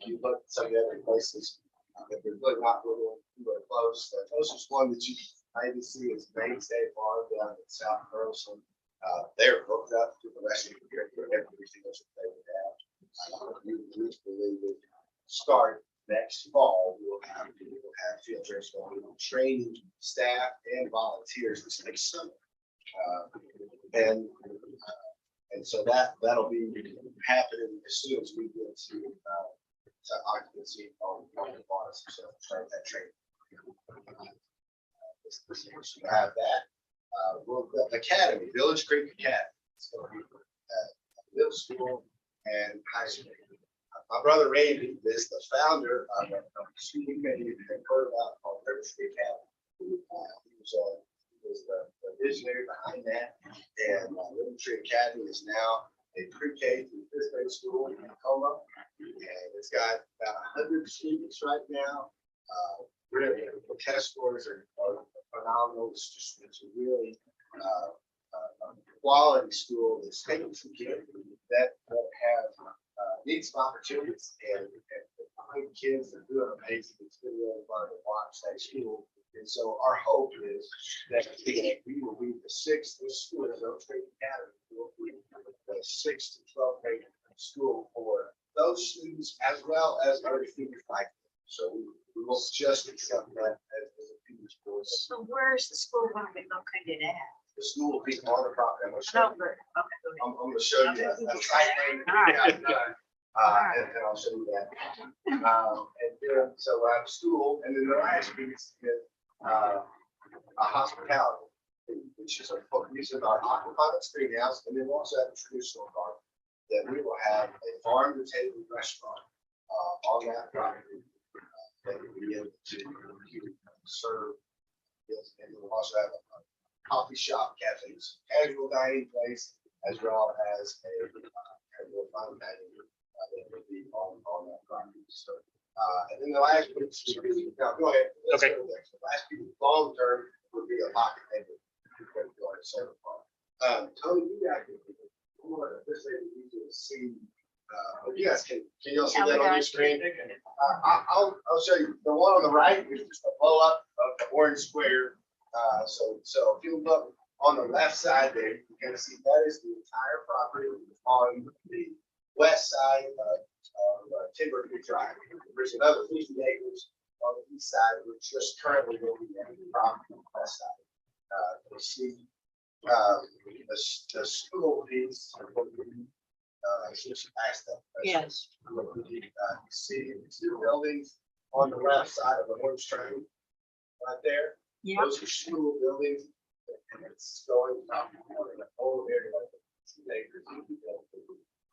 If you look at some of the other places, if they're really not really close, the closest one that you maybe see is Mainstay Farm down in South Burleson. They're hooked up to the rest of the year for everything else that they would have. We believe that start next fall, we will have field trips going, training staff and volunteers this next summer. And so that'll be happening as soon as we get to occupancy on the bars. So start that training. We have that. The Academy, Village Creek Academy. It's going to be middle school and high school. My brother Randy is the founder of a school committee you've heard about called Village Creek Academy. He was the visionary behind that. And Little Tree Academy is now a pre-K through 5th grade school in Tacoma. And it's got about 100 students right now. Really, the test scores are phenomenal. It's a really quality school that's taking some kids that have needs and opportunities and kids that are doing amazing. It's been really fun to watch that school. And so our hope is that we will be the 6th school in Little Tree Academy. Will be the 6th to 12th grade school for those students as well as other students like them. So we won't just accept that as a feeder school. So where's the school going to be located at? The school will be on the property. I'm going to show No, you. but, okay, go ahead. I'm going to show you a site name. And I'll show you that. And then, so I have school, and then the last piece is a hospitality, which is our aquaponics greenhouse, and then we also have a traditional farm that we will have a farm to table restaurant on that property that we'll be able to serve. Yes, and we'll also have a coffee shop, cafe, casual dining place, as well as a casual fine dining. That would be on that property. So, and then the last, now go ahead. Let's Okay. go next. The last piece, long term, would be a pocket table. Tony, you guys can, this is easy to see. You guys can y'all see Yeah, we that on got your it. screen? I'll show you. The one on the right is just a blow up of the orange square. So if you look on the left side there, you can see that is the entire property on the west side of Timber Creek Drive. There's another 50 acres on the east side, which just currently looking at the property on the west side. You see the school piece. Just past that. Yes. You see the two buildings on the left side of the horse train, right there. Yeah. Those are school buildings, and it's going up in the whole area. Like 2 acres.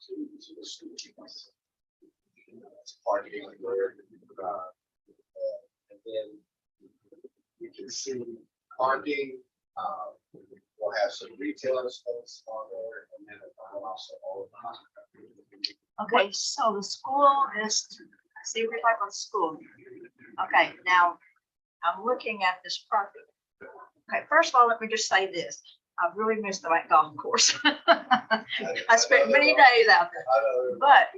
To the school. That's parking like there. And then you can see parking. We'll have some retail space on there, and then also all of the hospitality. Okay, so the school is, see, we're talking about school. Okay, now, I'm looking at this property. Okay, first of all, let me just say this. I really missed the right golf course. I spent many days out there, but,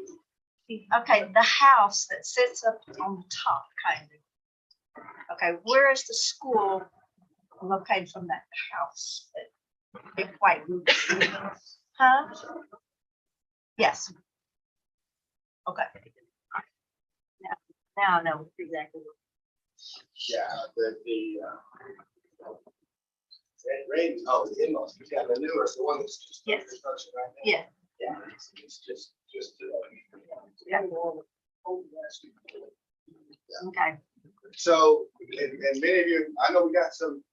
okay, the house that sits up on the top, kind of. Okay, where is the school located from that house? Big white roof. Huh? Yes. Okay. Now I know exactly. Yeah, Rain, oh, the in-laws, yeah, the newer, the one that's just. Yes. Construction right now. Yeah. Yeah, it's just. Yeah. Okay. So, and many of you, I know we got some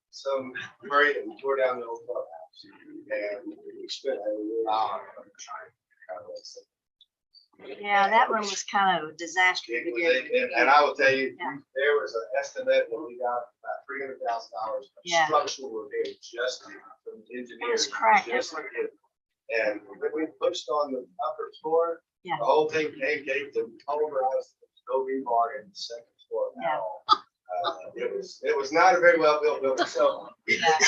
great, and we tore down the old clubhouse. And we spent a lot of time trying to listen. Yeah, that one was kind of a disaster. to begin with. And I will tell you, Yeah. there was an estimate that we got about $300,000 Yeah. structural repair just from engineers. It was cracked just everywhere. to get- And when we pushed on the upper floor, Yeah. the whole thing came, and pulverized, no rebar in the second floor at Yeah. all. It was not a very well built building, so we Yeah.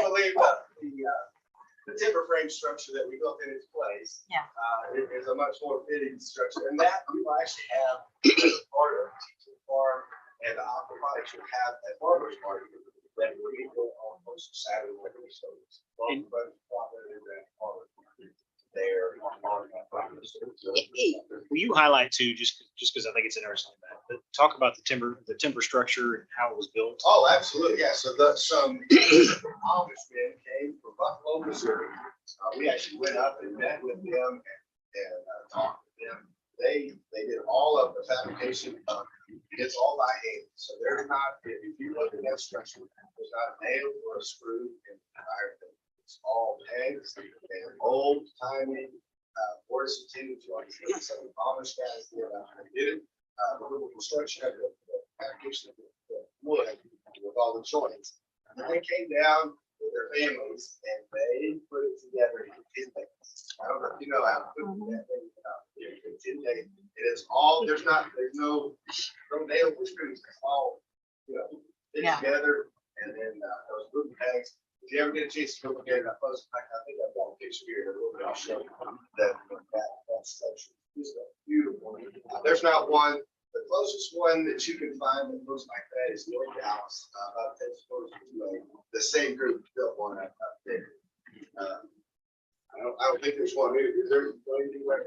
believe the timber frame structure that we built in its place. Yeah. It is a much more fitting structure, and that we will actually have as part of the teaching farm and the aquaponics will have a farmer's market that will be on most Saturday morning. So it's well, but probably that farmer's market there on that property. Will you highlight too, just because I think it's interesting, but talk about the timber structure and how it was built? Oh, absolutely, yeah, so some Amish men came from Buffalo, Missouri. We actually went up and met with them and talked with them. They did all of the fabrication, it's all by hand, so there's not, if you look at that structure, there's not a nail or a screw in the entire thing. It's all pegs and old timey, force and joints. Some Amish guys did it. The little construction of the fabrication of the wood with all the joints. And they came down with their families and they put it together in 10 days. I don't know if you know how to put that thing in 10 days. It is all, there's no nail or screws. It's all, fit Yeah. together. And then those wooden pegs. If you ever get a chance to look at it, I think I've got a picture here. A little bit. I'll show you that structure. It's beautiful. There's not one. The closest one that you can find that looks like that is North Dallas, about 10 stores away. The same group built one up there. I don't think there's one. Is there going to be one?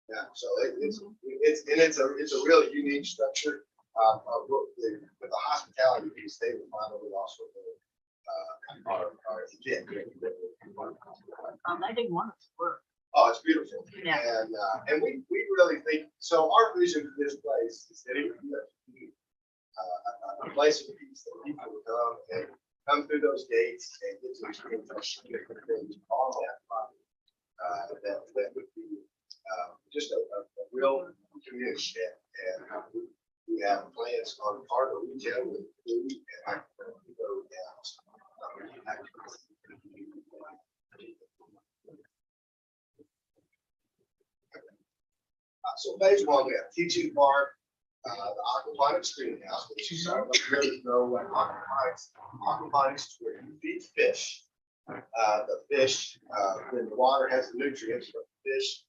Yeah, so it's a really unique structure. With the hospitality piece, they would finally also They didn't want it to work. Oh, it's beautiful. Yeah. And we really think, so our vision for this place is that it would be a place of peace that people would come through those gates and get to experience different things on that property. That would be just a real community. And we We have plans on part of retail with food and go down. So phase one, we have teaching farm, the aquaponics greenhouse, which is really know what aquaponics is where you feed fish. The fish, then the water has the nutrients for the fish,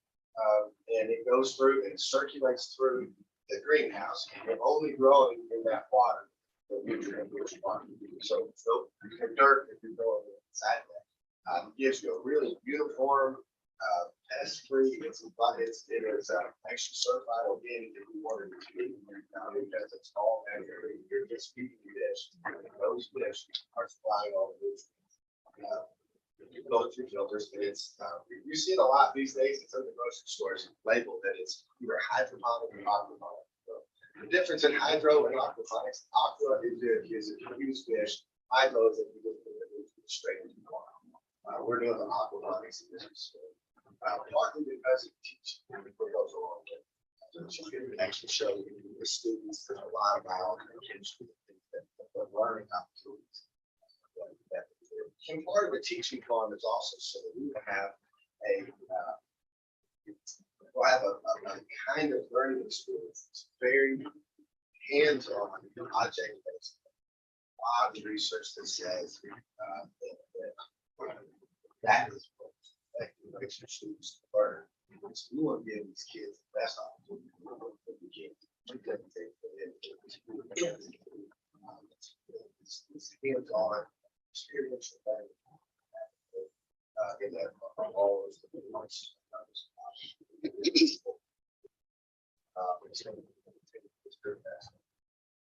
and it goes through and circulates through the greenhouse. And you're only growing in that water, the nutrient-rich water. So dirt if you're growing inside that. Gives you a really uniform, pest-free. It is actually certified organic if you wanted it to be. Because it's all natural. You're just feeding fish. And those fish are supplying all the nutrients. You go through filters, and it's you see it a lot these days. It's in the grocery stores labeled that it's either hydroponic or aquaponic. So the difference in hydro and aquaponics: aqua is if you use fish, hydro is if you just put it straight into the water. We're doing the aquaponics in this facility. Partly because it teaches what goes along with it. So you can actually show the students there's a lot of biology and chemistry that they're learning opportunities. And part of the teaching farm is also so that we will have a kind of learning experience. It's very hands-on, object-based. A lot of research that says that is what makes your students learn. So we want to give these kids the best opportunity that we can. It's hands-on experience in that all is the months.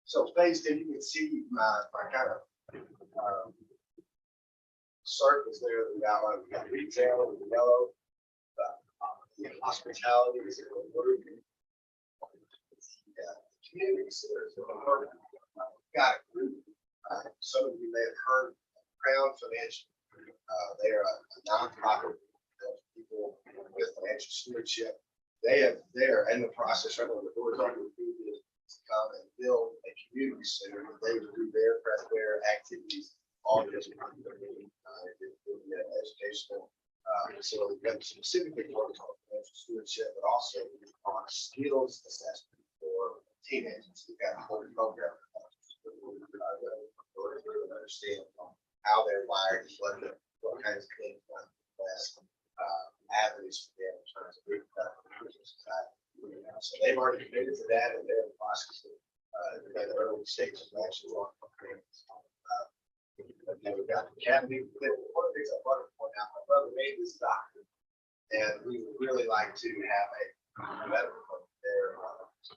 So phase two, you can see my kind of circles there. We got retail in the yellow, hospitality is in the blue. Communities there's got a group. Some of you may have heard Crown Financial. They're a nonprofit people with financial stewardship. They're in the process right now. The board's already to come and build a community center that they would do their activities all this educational facility that specifically focus on financial stewardship, but also on skills assessment for teenagers. We've got a whole program to understand how they're wired, what kinds of things best avenues for them in terms of society. So they've already committed to that, and they're in the process of the early stages of actually on programs. We've got the academy. One of the things I want to point out, my brother made this doctor, and we would really like to have a medical clinic there.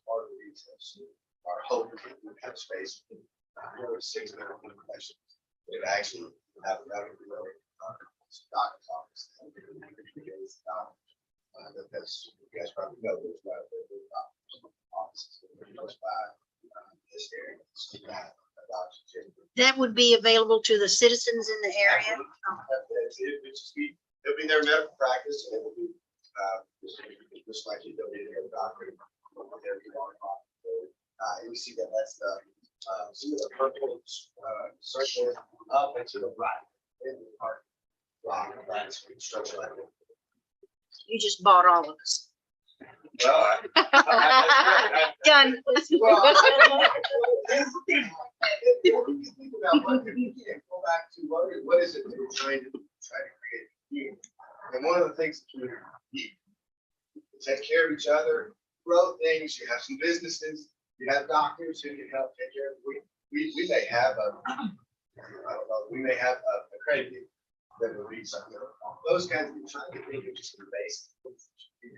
Part of the reasons our hope is that we have space. Really 6 medical professions. It actually have a medical clinic, doctor's office. Because you guys probably know there's doctor's offices close by this area. That would be available to the citizens in the area. It'll be their medical practice, and it will be just like you'll be their doctor. You see that that's the see the purple circle up and to the right in the park. Wow, that's construction. You just bought all of us. Well, Done. Go back to what is it that we're trying to create? And one of the things that you take care of each other, grow things. You have some businesses. You have doctors who can help take care of. We may have we may have a credit union that will read something. Those kinds of things. Trying to think of just the basic. And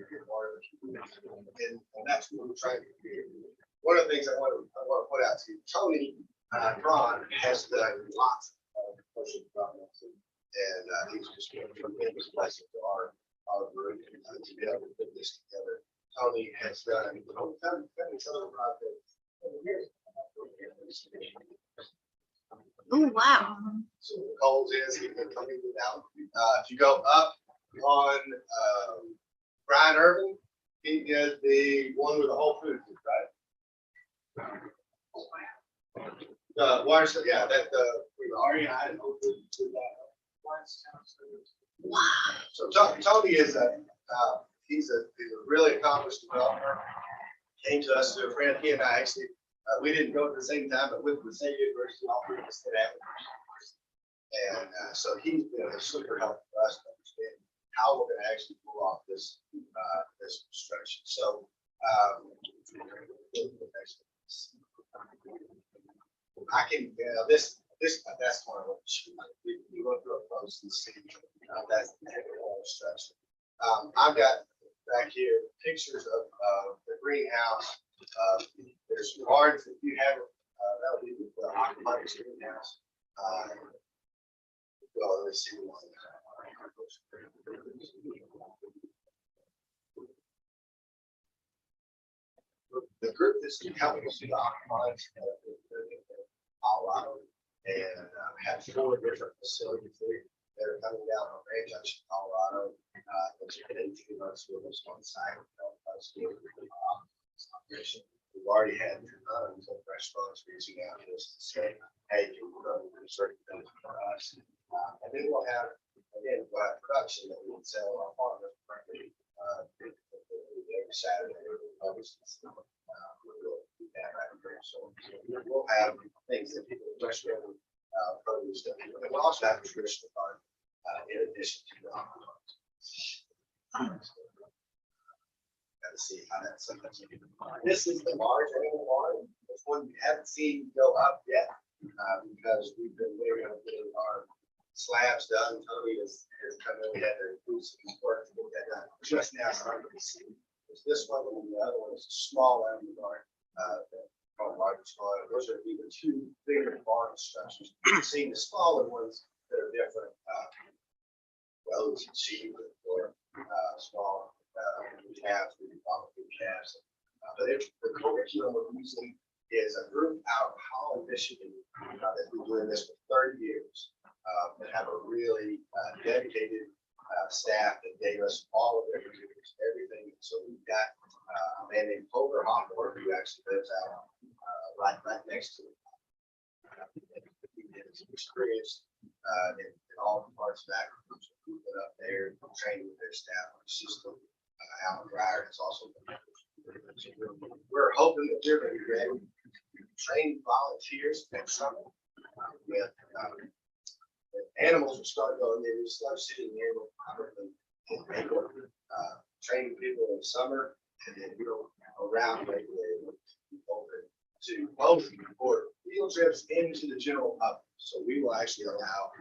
that's what we're trying to create. One of the things I want to put out to you, Tony Braun has done lots of social development, and he's just been a tremendous blessing to our group to be able to put this together. Tony has done some of the projects. Oh, wow. So Coles is he's been coming without. If you go up on Brian Irvin, he did the one with the Whole Foods, right? Water, yeah, that, we've already had it open to that. So Tony is he's a really accomplished developer. Came to us through a friend. He and I actually, we didn't go at the same time, but with the same university, all three of us did that. And so he's been a super help for us to understand how we're going to actually pull off this construction. So I can, that's one of the, we went through a post and see, that's the structure. I've got back here pictures of the greenhouse. There's large, if you have, that would be the aquaponics greenhouse. Well, let's see. The group that's helping us do the aquaponics in Colorado and have 4 different facilities there. They're coming down on Ranch Junction, Colorado. It's been 18 months with us on site. We've already had tons of restaurants reaching out to us to say, hey, can you run certain things for us? And then we'll have, again, we'll have production that we can sell our partners every Saturday. We'll do that right there. So we'll have things that people restaurant produce that and we'll also have a traditional farm in addition to the got to see how that's sometimes. This is the large animal barn. This one we haven't seen go up yet because we've been waiting on getting our slabs done. Tony has come in. We had to do some work to get that done. Just now starting to see. There's this one and the other one is a small animal barn. Those are even 2 bigger barn structures. Seeing the smaller ones that are different, roads and sheep or small calves, we follow through calves. But the curriculum we're using is a group out of Holland, Michigan, that's been doing this for 30 years and have a really dedicated staff that gave us all of their computers, everything. So we've got a man named Poker Hopper who actually lives out right next to it. He did some experience in all the parts of agriculture. We went up there and trained with their staff on the system. Alan Breyer has also been. We're hoping that they're going to be ready to train volunteers next summer. With animals will start going there. We start sitting there training people in the summer and then go around regularly open to both for field trips into the general public. So we will actually allow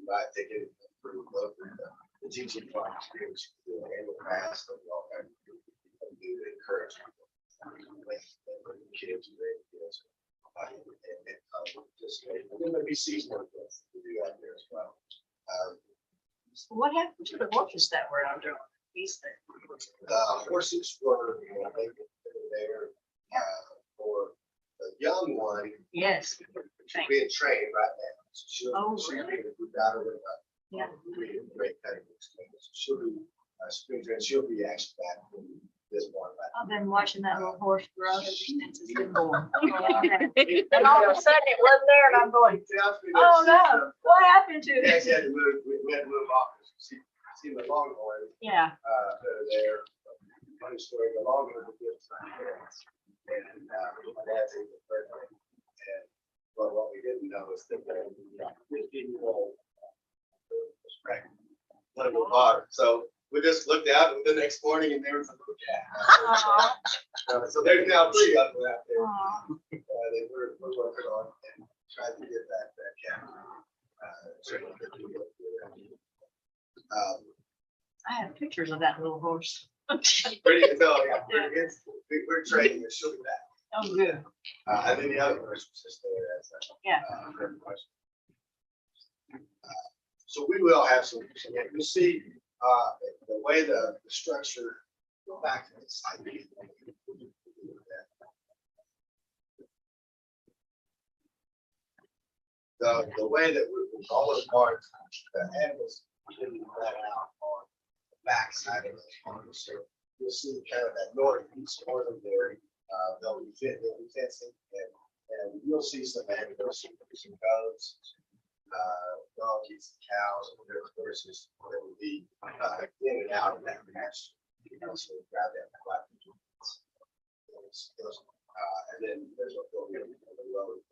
buy a ticket for the teaching farm experience, the annual pass, and all that. Do encourage people, kids, kids, and there may be seasonal things to do out there as well. What happened to the horses that were out there? The horses were, they were there for the young one. Yes. She's being trained right now. So she'll we got her with great cutting. She'll be spring trained. She'll be actually back in this one. I've been watching that little horse grow ever since it's been born. And all of a sudden it wasn't there and I'm going, Oh, no, what happened to We it? actually had to move, we had to move off. See the longhorn Yeah. that are there. Funny story, the longhorn was just my parents. And my dad's in the birthday. And what we didn't know is that the 15-year-old was pregnant. One of them bought her. So we just looked out the next morning and there was a little cat. So there's now 3 of them out there. That we're working on and trying to get that cat. I have pictures of that little horse. We're training and she'll be back. Oh, good. And then the other person was just there as Yeah. So we will have some, you'll see the way the structure, go back to the site. The way that we all of the parts, the animals can be let out on the back side of the farm. So you'll see kind of that northeast corner there. They'll be fencing and you'll you'll see some animals, some goats, donkeys, cows, and their horses that will be in and out of that pasture. So grab that quite. And then there's a little bit of low.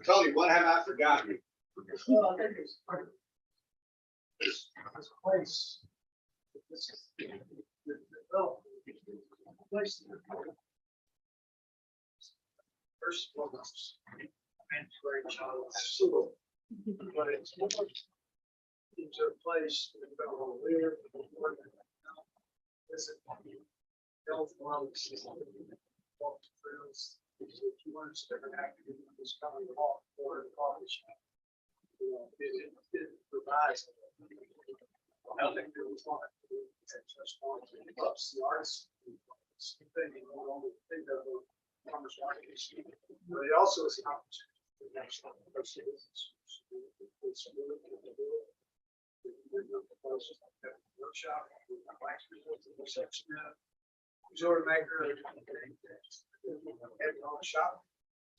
Tony, what have I forgotten? This place. First foremost, absolutely. But it's into a place that we want to live, work, visit, health, wellness, walk through. If you want to spend an activity, just come and walk or the coffee shop. You know, it provides. I think it was fun. Plus the arts. Thing you don't only think of the farmers market, but it also is an opportunity for national citizens. It's really good. Workshop, reception, resort maker, and on the shop.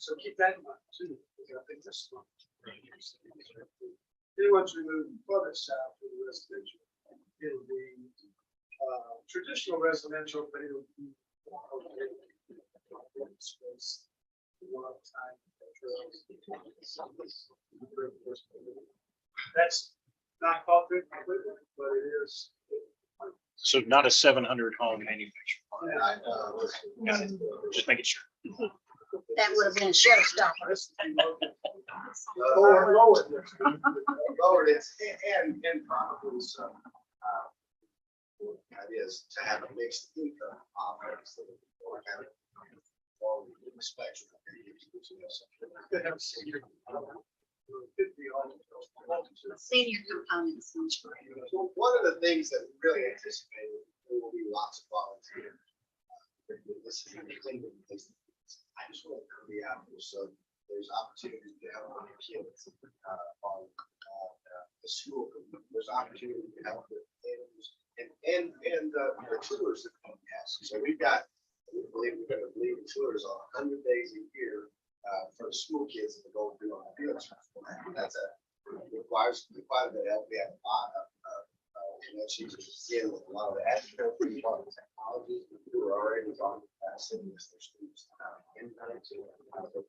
So keep that in mind too, because I think that's fun. Then once we move further south to the residential, it'll be traditional residential, but it'll be space. That's not covered completely, but it is. So not a 700 home manufactured. Got it. Just making sure. That would have been a showstopper. Lowered it and probably some ideas to have a mixed income offerings that are kind of all the spectrum. Senior components. So one of the things that we really anticipate, there will be lots of volunteers. This is the thing that I just want to be out there, so there's opportunities to help with kids on the school. There's opportunity to help with animals and the tours that come past. So we've got, we believe we're going to lead the tours on 100 days a year for the school kids that go through on the field trip. That's requires quite a bit of help. We have a lot of connections in with a lot of the astronautry, a lot of technology who are already on sitting with their students. In to a lot of the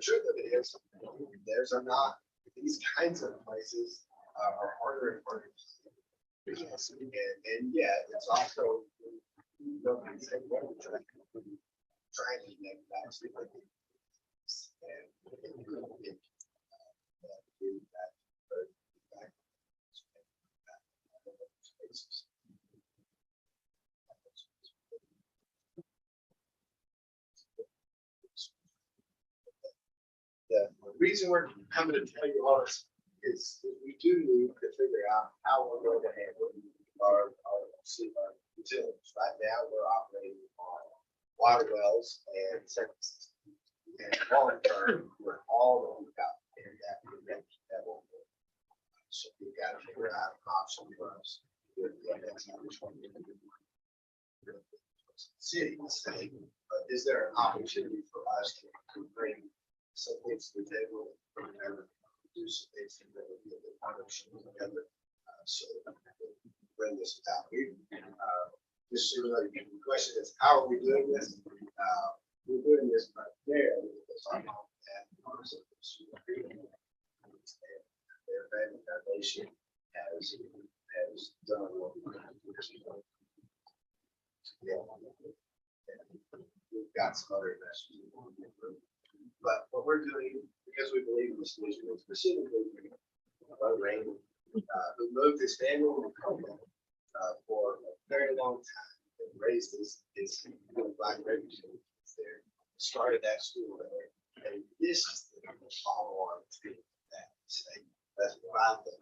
truth of it is, there's not these kinds of places are harder and harder. And yet it's also trying to make that the reason we're coming to tell you all this is we do need to figure out how we're going to handle our utilities. Right now, we're operating on water wells and septic systems. And long term, we're all that we've got in that will work. So we've got to figure out an option for us. City and state, but is there an opportunity for us to bring some things to the table and do some things that will be a bit partnership together? So bring this out. Just so you know, the question is, how are we doing this? We're doing this by there. Their foundation has done what we've got some other investors. But what we're doing, because we believe in this vision, is specifically we moved this annual program for a very long time and raised this black refugees there, started that school there. And this is the follow on to that state. That's why the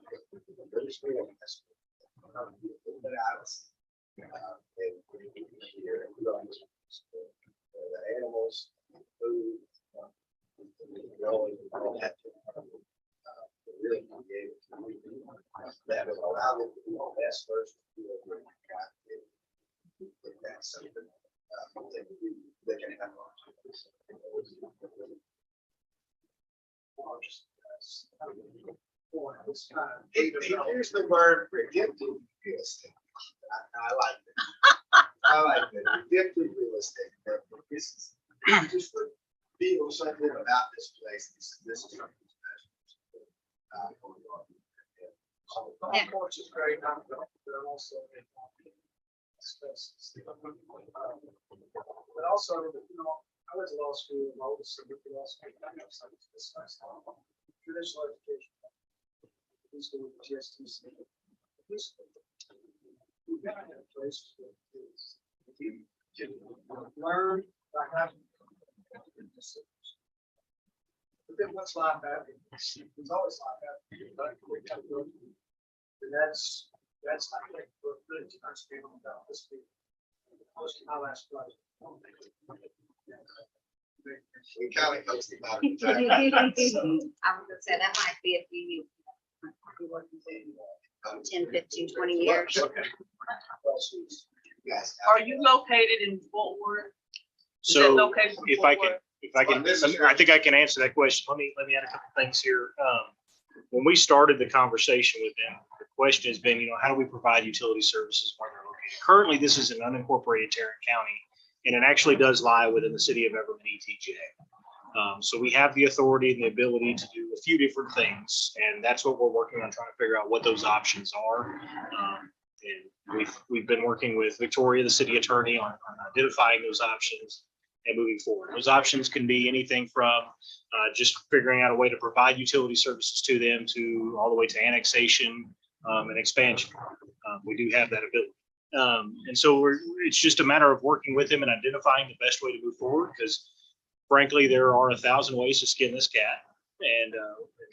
British school has a little bit out of and here and the animals, food, growing, all that. Really ask first. If that's something they can have. Here's the word redemptive real estate. I like it. I like it. Redemptive real estate. This is just for people something about this place. This is something special. Yeah. Porch is great. They're also expenses. But also, I went to law school and all this, so we could also make that up. Traditional education. This school, GSTC. This school. We've got to have a place for kids. Learn by having. But then what's life after? There's always life after. And that's I think, we're really trying to speak about this. My last project. We kind of coast about it. I was gonna say, that might be a few. 10, 15, 20 years. Yes. Are you located in Fort Worth? Is that So located in if Fort I can, Worth? I think I can answer that question. Let me add a couple things here. When we started the conversation with them, the question has been, how do we provide utility services where they're located? Currently, this is an unincorporated Tarrant County, and it actually does lie within the city of Everman ETJ. So we have the authority and the ability to do a few different things, and that's what we're working on, trying to figure out what those options are. And we've been working with Victoria, the city attorney, on identifying those options and moving forward. Those options can be anything from just figuring out a way to provide utility services to them to all the way to annexation and expansion. We do have that ability. And so it's just a matter of working with them and identifying the best way to move forward, because frankly, there are 1,000 ways to skin this cat, and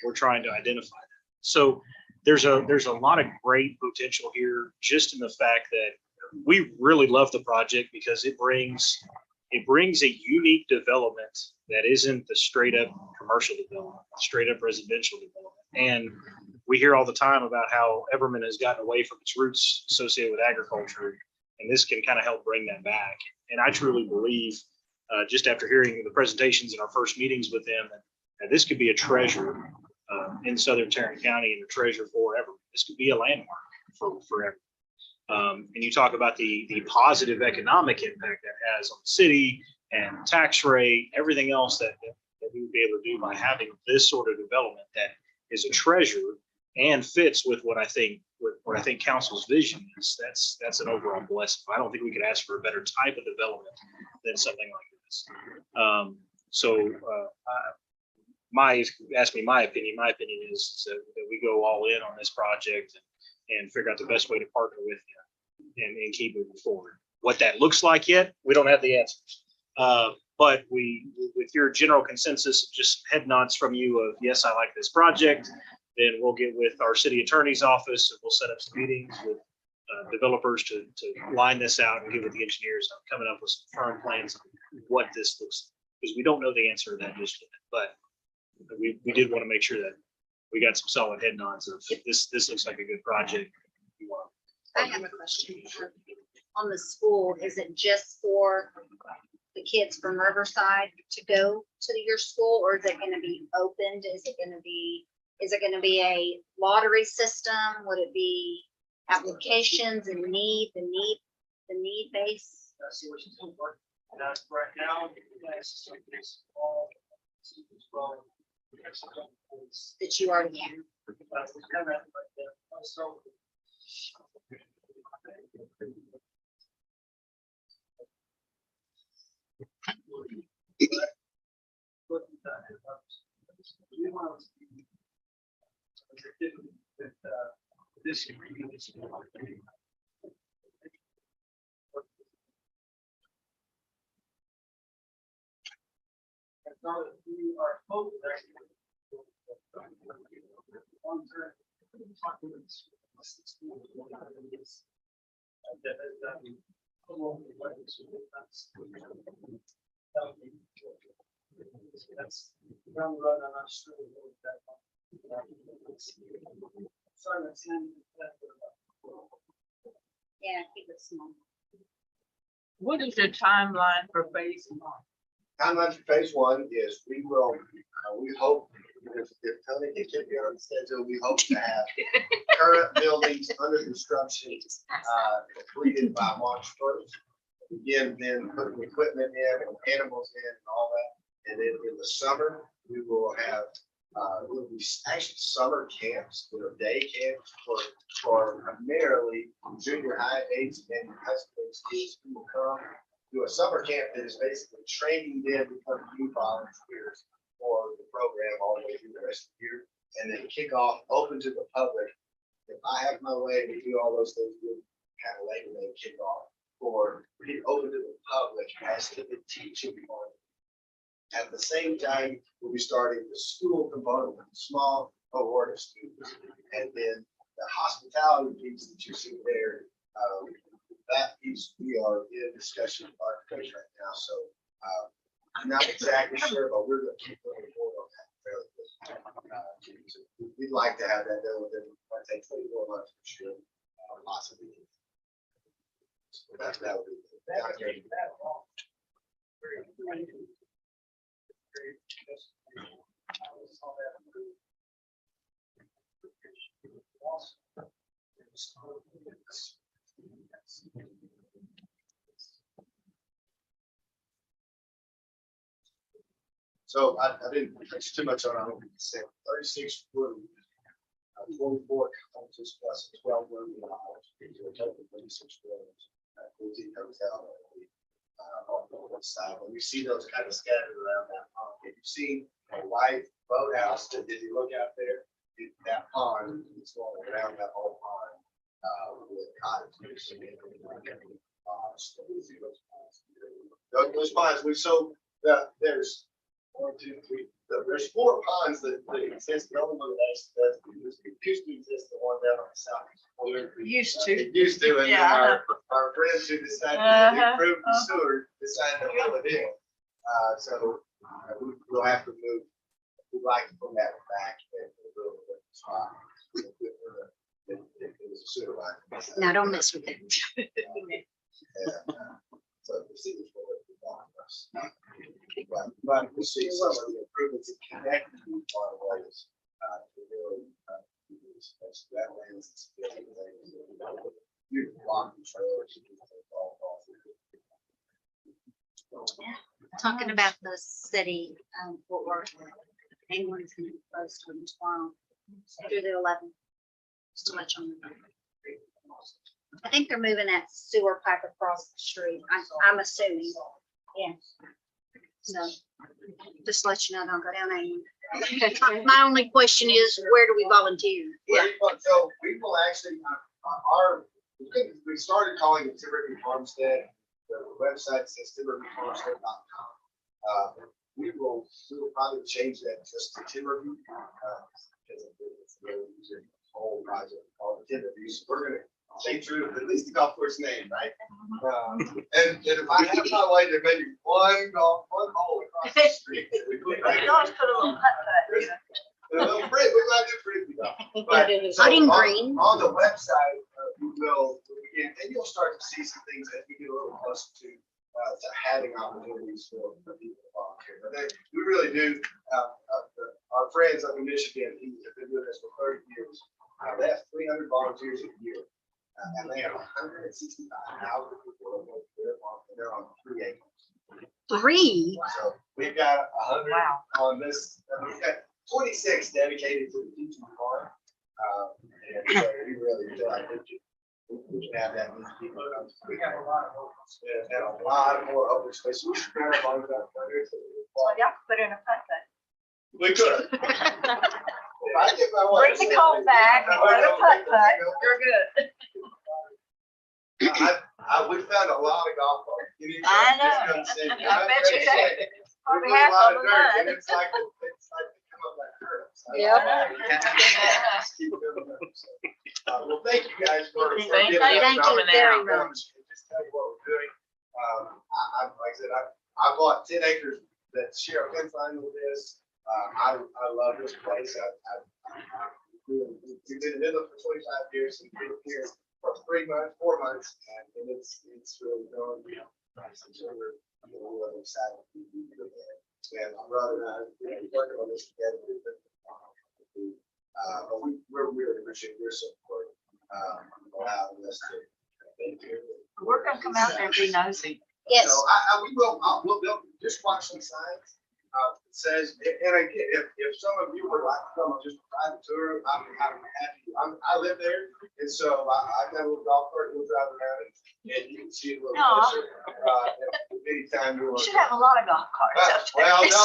we're trying to identify that. So there's a lot of great potential here, just in the fact that we really love the project because it brings a unique development that isn't the straight up commercial development, straight up residential development. And we hear all the time about how Everman has gotten away from its roots associated with agriculture, and this can kind of help bring that back. And I truly believe, just after hearing the presentations in our first meetings with them, that this could be a treasure in Southern Tarrant County and a treasure for Everman. This could be a landmark for Everman. And you talk about the positive economic impact that has on the city and tax rate, everything else that we would be able to do by having this sort of development that is a treasure and fits with what I think council's vision is. That's an overall blessing. I don't think we could ask for a better type of development than something like this. Ask me my opinion. My opinion is that we go all in on this project and figure out the best way to partner with you and keep moving forward. What that looks like yet, we don't have the answers. But with your general consensus, just head nods from you of, yes, I like this project, then we'll get with our city attorney's office and we'll set up some meetings with developers to line this out and get with the engineers on coming up with some firm plans on what this looks like. Because we don't know the answer to that just yet, but we did want to make sure that we got some solid head nods of this looks like a good project. I have a question. On the school, is it just for the kids from Riverside to go to your school, or is it going to be opened? Is it going to be a lottery system? Would it be applications and the need base? Right now, That you already have. That's down the road. I'm not sure. Yeah, keep it small. What is your timeline for phase one? Timeline for phase one is we will, we hope, if Tony can keep me on the schedule, we hope to have current buildings under construction, completed by March first. Begin then putting equipment in and animals in and all that. And then in the summer, we will have, will be actually summer camps, day camps for primarily junior high age and high school age kids who will come do a summer camp that is basically training them to become youth volunteers for the program all the way through the rest of the year. And then kick off open to the public. If I have my way, we do all those things, we'll kind of Labor Day kick off for open to the public as to the teaching part. At the same time, we'll be starting the school component with a small cohort of students. And then the hospitality piece that you see there, that piece we are in discussion with our coach right now. So I'm not exactly sure, but we're going to keep moving forward on that fairly quickly. We'd like to have that done within, I'd say, 24 months for sure. Lots of meetings. So that would be. So I didn't touch too much on it. 36 room, 44 cottages plus 12 room lodge. So a total of 36 rooms. 14 hotel on the west side. When you see those kind of scattered around that pond, if you've seen a white boathouse, did you look out there? That pond is going around that whole pond with cottages. Those ponds, there's 1, 2, 3. There's 4 ponds that exist. The only one that actually does used to exist, the one down on the south. Used to. It used to, and then Yeah. our friends who decided to improve the sewer decided to fill it in. So we'll have to move. We'd like to put that back in the real spot. It was a sewer line. No, don't mess with it. So the city's for it. But we see some of the improvements in connecting waterways to really use wetlands. Beautiful walking trails. Talking about the city, Fort Worth, England's gonna be closed on the 12th through the 11th. Just to let you know. I think they're moving that sewer pipe across the street. I'm assuming. Yeah. So, just let you know, don't go down England. My only question is, where do we volunteer? So we will actually, we started calling it Timberview Farmstead. The website says timberviewfarmstead.com. We will probably change that just to Timberview. Because it's really using the whole project called Timberview. So we're going to stay true to at least the golf course name, right? And if I have my way, there may be one hole across the street. We put right You always put a little putt-putt. a little pretty, we might do pretty golf. But so Putting on- green. On the website, we will, and you'll start to see some things as we get a little closer to having opportunities for people to volunteer. But we really do, our friends up in Michigan, who have been doing this for 30 years, they have 300 volunteers a year. And they have 165 hours people and they're on 3 acres. 3? So we've got 100 Wow. on this, we've got 26 dedicated to the teaching part. And so we really feel like we can have that. We have a lot of open space and a lot more open space. We should bring our bonds up. Well, y'all could put in a putt-putt. We could. If I get my way. Bring the cone back, let it putt-putt, you're good. We found a lot of golf balls. I know. I bet you did. Probably half of them And mine. it's like they come up like curves. Yeah. Keep doing that. So, well, thank you guys for. Thank giving us you. an Thank you opportunity very to much. Just tell you what we're doing. Like I said, I bought 10 acres that share a fence line with this. I love this place. We've been in it for 25 years and been here for for 3 months, 4 months, and it's really going. So we're really excited. And my brother and I, we're working on this together. But we're really appreciate your support. Allowing us to. We're gonna come out there and be nosy. Yes. So we will, we'll just watch some signs. It says, and again, if some of you would like to come on just a private tour, I'm happy. I live there, and so I've got a little golf cart, we'll drive around and you can see a little Aw. closer. Anytime you You want. should have a lot of golf carts up there. Well, no,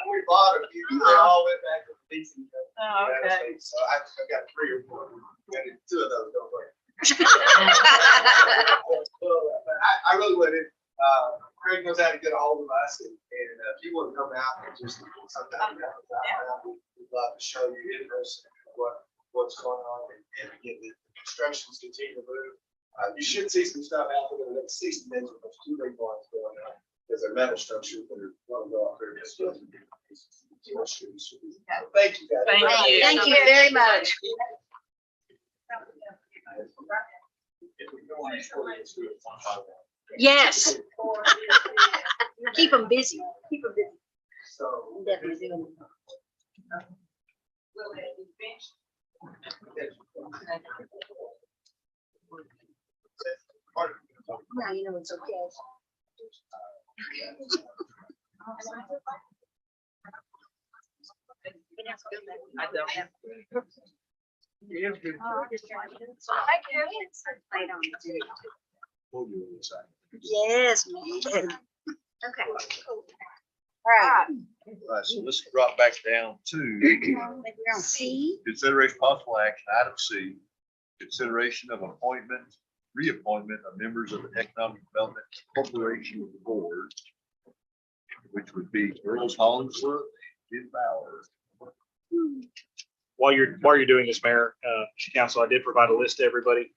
we bought a few, they all went back to the beach. Oh, okay. So I've got 3 or 4, and 2 of those don't work. But I really would. Craig knows how to get a hold of us, and if you want to come out and just sometime, we'd love to show you in person what's going on, and again, the constructions continue to move. You should see some stuff happen in the next 60 minutes. There's 2 big ones going on. There's a metal structure that are going to go up there. Thank you, guys. Thank you. Thank you very much. Yes. Keep them busy. Keep them busy. So. Definitely doing Now you know it's okay. I don't. We'll do it inside. Yes, man. Okay. All right. All right, so let's drop back down to Maybe we're on C. consideration possible action, item C. Consideration of appointment, reappointment of members of the Economic Development Corporation Board, which would be Earls Hollingsworth, Jim Bauer. While you're doing this, Mayor, Council, I did provide a list to everybody.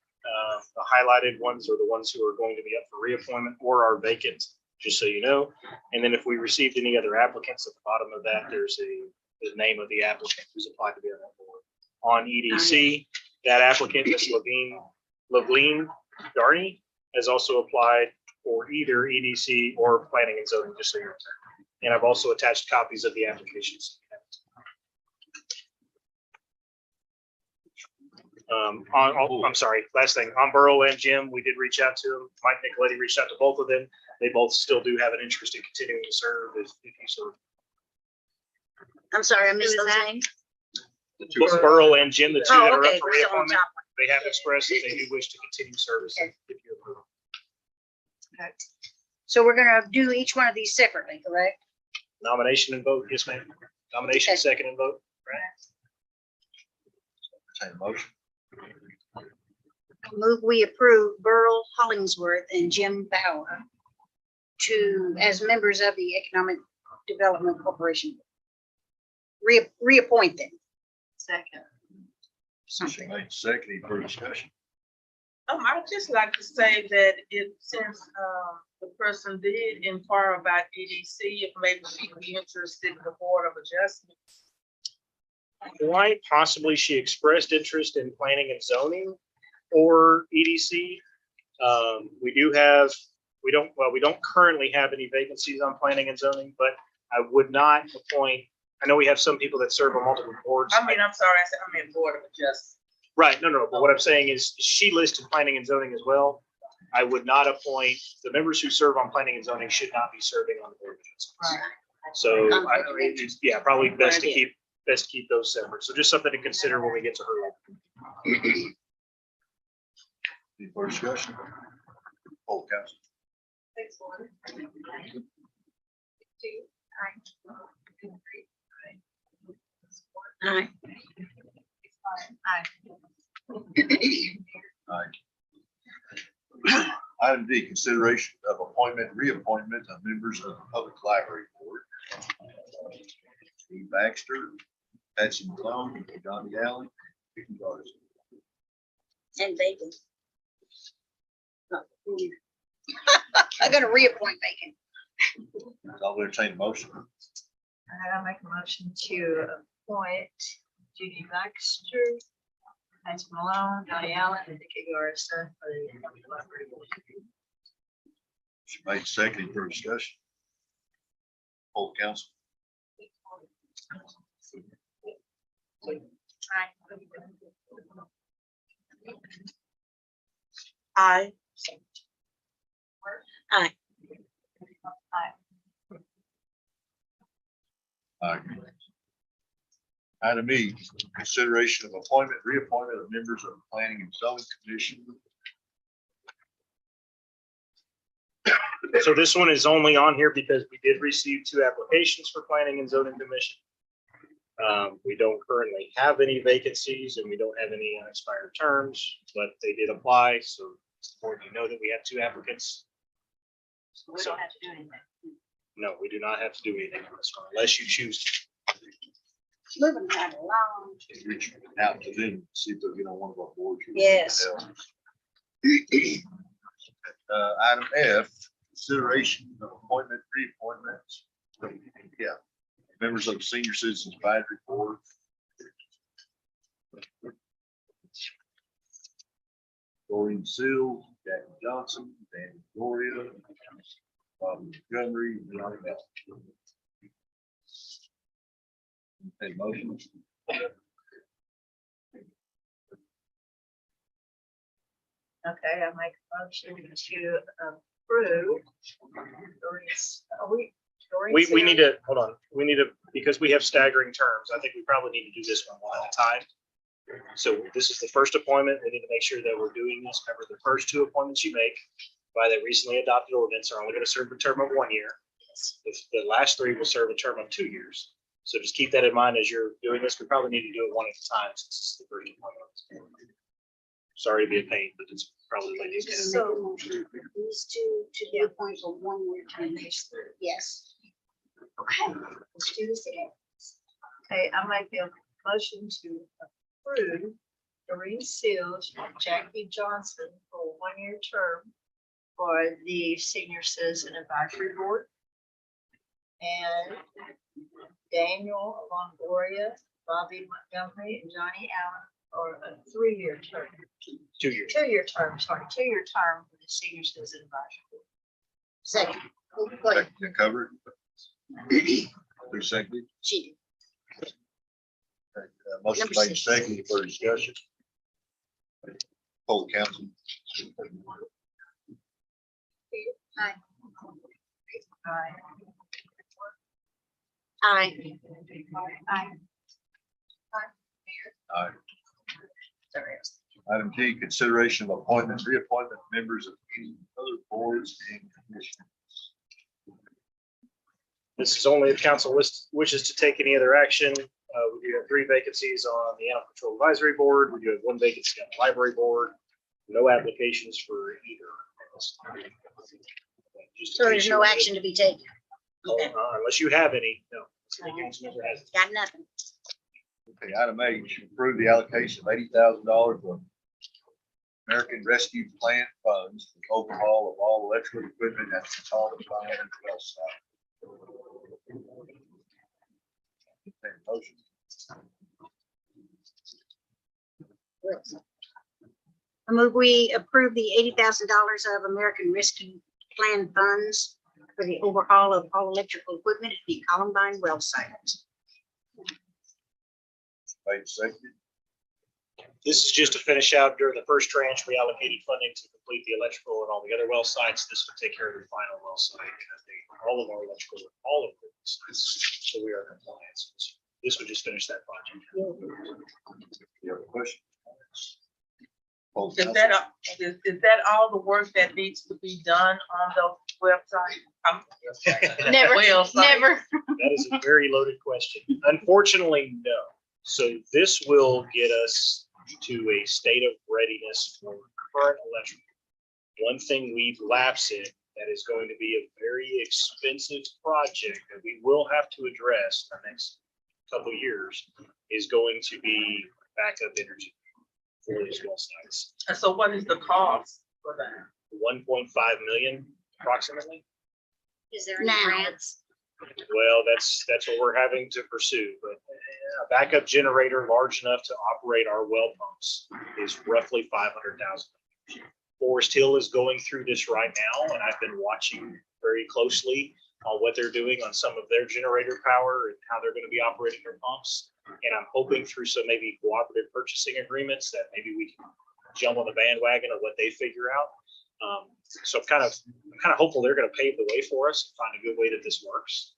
The highlighted ones are the ones who are going to be up for reappointment or are vacant, just so you know. And then if we received any other applicants, at the bottom of that, there's the name of the applicant who's applied to be on that board. On EDC, that applicant, Ms. Levine Darney, has also applied for either EDC or planning and zoning, just so you're aware. And I've also attached copies of the applications. I'm sorry, last thing, on Burrow and Jim, we did reach out to them. Mike Nicoletti reached out to both of them. They both still do have an interest in continuing to serve if you serve. I'm sorry, I missed those names. Both Burrow and Jim, the two that Oh, are okay. up for We're still on reappointment, top. they have expressed that they do wish to continue service if you approve. So we're gonna do each one of these separately, correct? Nomination and vote, yes, ma'am. Nomination, Okay. second and vote. Entertain a motion. Move we approve Burl Hollingsworth and Jim Bauer as members of the Economic Development Corporation. Reappoint them. Second. Motion made second, any further discussion? I'd just like to say that since the person did inquire about EDC, if maybe she'd be interested in the Board of Adjustment. Quite possibly she expressed interest in planning and zoning or EDC. We don't currently have any vacancies on planning and zoning, but I would not appoint, I know we have some people that serve on multiple boards. I'm sorry, I meant Board of Adjustment. Right, no, but what I'm saying is she listed planning and zoning as well. I would not appoint, the members who serve on planning and zoning should not be serving on the board. Right. So, yeah, probably best to keep those separate. So just something to consider when we get to her. Any further discussion? Poll council. Aye. Aye. Item D, consideration of appointment, reappointment of members of the Public Library Board. Steve Baxter, Patsy McClung, Johnny Allen, Vicky Garza. And Bacon. I gotta reappoint Bacon. I'll entertain a motion. I make a motion to appoint Judy Baxter Patrick Malone, Johnny Allen, and Vicky Garrison for the County Library Board. Made second for discussion. Full council. Aye. Aye. Aye. Item E, consideration of appointment, reappointment of members of the Planning and Zoning Commission. So this one is only on here because we did receive 2 applications for planning and zoning commission. We don't currently have any vacancies and we don't have any unexpired terms, but they did apply. So for you know that we have 2 applicants. We don't have to do anything. No, we do not have to do anything on this one unless you choose to. Moving right along. Reach out to them, see if they get on one of our boards. Yes. Item F, consideration of appointment, reappointments. Yeah, members of the Senior Citizens Advisory Board. Doreen Seal, Jackie Johnson, Danny Gloria, Montgomery, and Johnny Bell. Any motions? Okay, I make a motion to approve. We need to, hold on, we need to, because we have staggering terms, I think we probably need to do this one at a time. So this is the first appointment. We need to make sure that we're doing this. Remember, the first 2 appointments you make by the recently adopted ordinance are only going to serve a term of 1 year. The last 3 will serve a term of 2 years. So just keep that in mind as you're doing this. We probably need to do it one at a time since it's the first appointment. Sorry to be a pain, but it's probably the way it is. So these 2 to be appointed for 1 year term. Yes. Okay, let's do this again. Okay, I make a motion to approve Doreen Seals, Jackie Johnson for a 1-year term for the Senior Citizen Advisory Board. And Daniel Longoria, Bobby Montgomery, and Johnny Allen for a 3-year term. 2 years. 2-year term, sorry, 2-year term for the Senior Citizen Advisory Board. Second. Go ahead. That covered? Who seconded? She Motion Number made 6. second for discussion. Full council. Aye. Aye. Aye. Aye. Sorry. Item G, consideration of appointment, reappointment of members of any other boards and commissions. This is only if council wishes to take any other action. We do have 3 vacancies on the Animal Control Advisory Board. We do have 1 vacancy on the Library Board. No applications for either. Just in So case there's you no wanted- action to be taken. Okay, Unless you have any, no. Any council member has. got nothing. Okay, item H, approve the allocation of $80,000 for American Rescue Plan funds for overhaul of all electrical equipment at the Columbine and well site. Okay, motion. I move we approve the $80,000 of American Rescue Plan funds for the overhaul of all electrical equipment at the Columbine well site. Made second. This is just to finish out during the first tranche. We allocated funding to complete the electrical and all the other well sites. This would take care of the final well site. All of our electrical, all of the sites. So we are in compliance. This would just finish that project. You have a question? Full Is council. that all the work that needs to be done on the website? Never, Website? never. That is a very loaded question. Unfortunately, no. So this will get us to a state of readiness for current electrical. One thing we've lapsed in that is going to be a very expensive project that we will have to address in the next couple of years is going to be backup energy for these well sites. And so what is the cost for that? 1.5 million approximately. Is there any grants? Well, that's what we're having to pursue, but a backup generator large enough to operate our well pumps is roughly $500,000. Forest Hill is going through this right now, and I've been watching very closely on what they're doing on some of their generator power and how they're going to be operating their pumps. And I'm hoping through some maybe cooperative purchasing agreements that maybe we can jump on the bandwagon of what they figure out. So I'm kind of hopeful they're going to pave the way for us and find a good way that this works.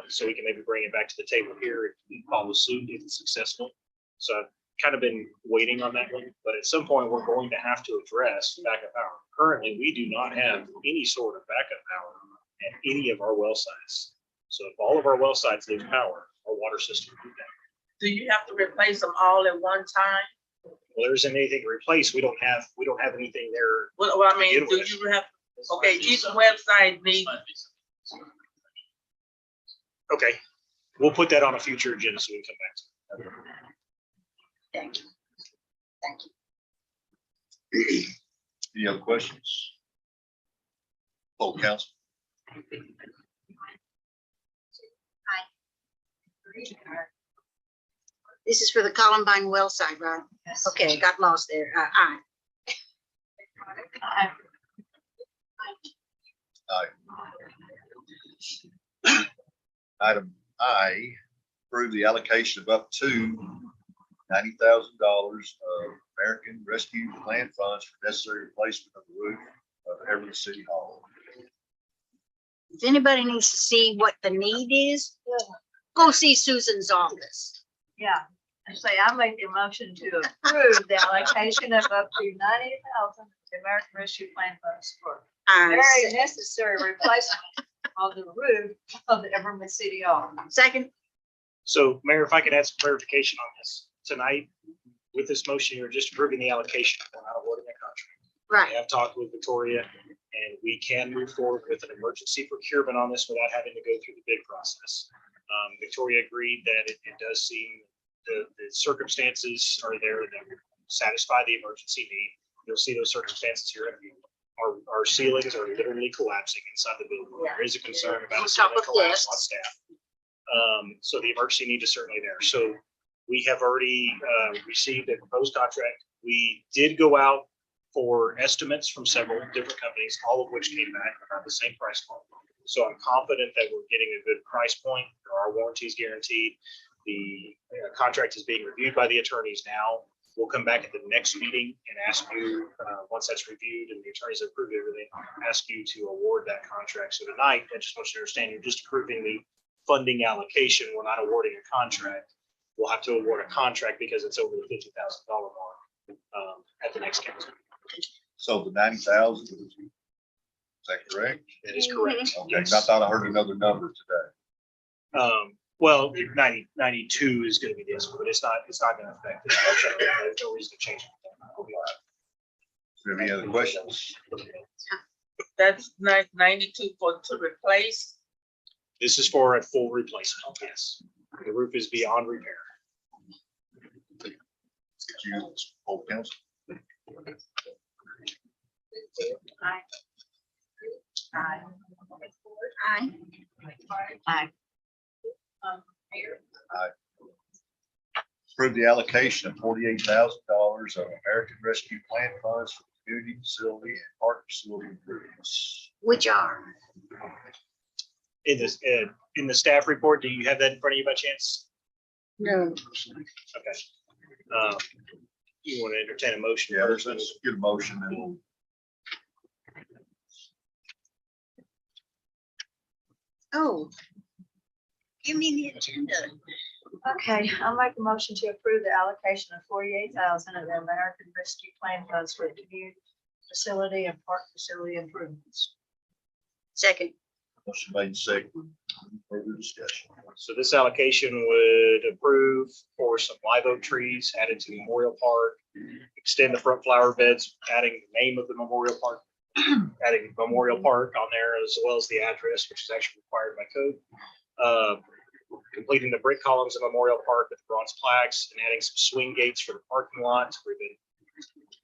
So we can maybe bring it back to the table here and follow suit if it's successful. So I've kind of been waiting on that one, but at some point we're going to have to address backup power. Currently, we do not have any sort of backup power at any of our well sites. So if all of our well sites lose power, our water system will be down. Do you have to replace them all at one time? Well, there isn't anything to replace. We don't have anything there. Well, I mean, do you have, okay, each website needs, Okay, we'll put that on a future agenda so we can come back to it. Thank you. Thank you. Any other questions? Full council. This is for the Columbine well site, right? Yes. Okay, got lost there. Aye. Item I, approve the allocation of up to $90,000 of American Rescue Plan funds for necessary replacement of the roof of Everett City Hall. If anybody needs to see what the need is, go see Susan's office. Yeah, I say I make a motion to approve the allocation of up to 90,000 to American Rescue Plan funds for very necessary replacement of the roof of the Everett City Hall. Second, So Mayor, if I could add some clarification on this tonight, with this motion, you're just approving the allocation, we're not awarding a contract. right. I have talked with Victoria and we can move forward with an emergency procurement on this without having to go through the bid process. Victoria agreed that it does seem the circumstances are there that would satisfy the emergency need. You'll see those circumstances here in view. Our ceilings are literally collapsing inside the building. There is a concern about a ceiling collapse on staff. So the emergency need is certainly there. So we have already received a proposed contract. We did go out for estimates from several different companies, all of which came back around the same price point. So I'm confident that we're getting a good price point. There are warranties guaranteed. The contract is being reviewed by the attorneys now. We'll come back at the next meeting and ask you, once that's reviewed and the attorneys have approved everything, ask you to award that contract. So tonight, I just want you to understand, you're just approving the funding allocation. We're not awarding a contract. We'll have to award a contract because it's over the $50,000 mark at the next council. So the 90,000, is that correct? That is correct. Okay, I thought I heard another number today. Well, 92 is going to be this, but it's not going to affect it. There's no reason to change it. We'll be all right. Do you have any other questions? that's 92 to replace. This is for a full replacement, yes. The roof is beyond repair. You, full council. Aye. Aye. Aye. Mayor, Approve the allocation of $48,000 of American Rescue Plan funds for community facility and park facility improvements. Which are? In this, in the staff report, do you have that in front of you by chance? No. Okay. You want to entertain a motion? Yeah, first? let's get a motion and Oh. Give me the agenda. Okay, I'll make a motion to approve the allocation of 48,000 of the American Rescue Plan funds for community facility and park facility improvements. Second, motion made second. Further discussion. So this allocation would approve for some live oak trees added to Memorial Park, extend the front flower beds, adding the name of the Memorial Park, adding Memorial Park on there as well as the address, which is actually required by code. Completing the brick columns of Memorial Park with bronze plaques and adding some swing gates for the parking lot to prevent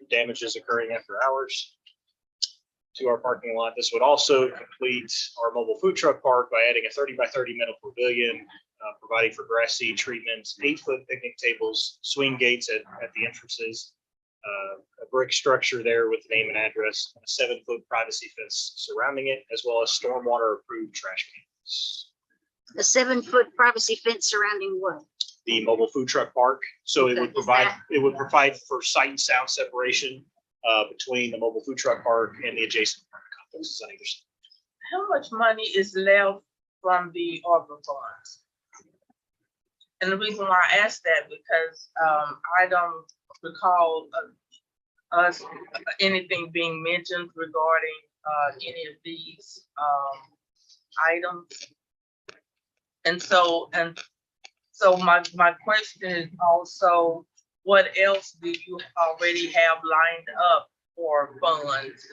damages occurring after hours. to our parking lot. This would also complete our mobile food truck park by adding a 30 by 30 metal pavilion, providing for grass seed treatments, 8-foot picnic tables, swing gates at the entrances, a brick structure there with name and address, and a 7-foot privacy fence surrounding it, as well as stormwater approved trash cans. A 7-foot privacy fence surrounding what? The mobile food truck park. So it would Okay. provide for sight and sound separation between the mobile food truck park and the adjacent apartment complexes on either side. How much money is left from the ARPA funds? And the reason why I asked that, because I don't recall us anything being mentioned regarding any of these items. And so my question is also, what else do you already have lined up for funds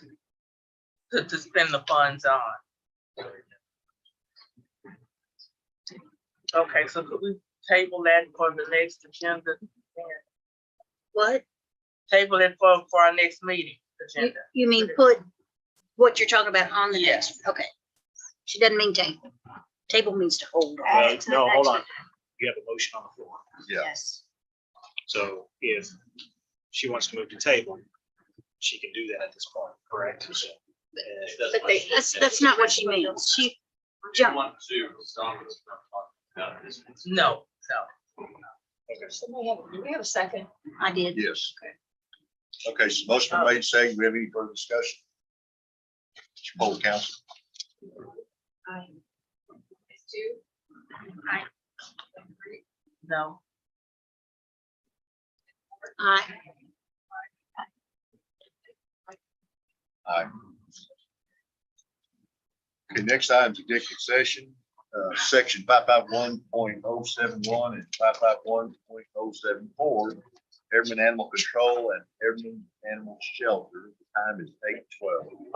to spend the funds on? Okay, so could we table that for the next agenda? What? Table it for our next meeting agenda. You mean put what you're talking about on the Yes. next? Okay. She doesn't mean table. Table means to hold. Well, no, hold on. You have a motion on the floor. Yeah. Yes. So if she wants to move to table, she can do that at this point, correct? So, But that's not what she means. She jumped. Want to stop us from talking about this. No. So we have a second. I did. Yes. Okay, so motion been made, second. Do we have any further discussion? Poll council. No. Aye. Aye. Okay, next item is executive session, section 551.071 and 551.074, Everman Animal Control and Everman Animal Shelter. The time is 8:12.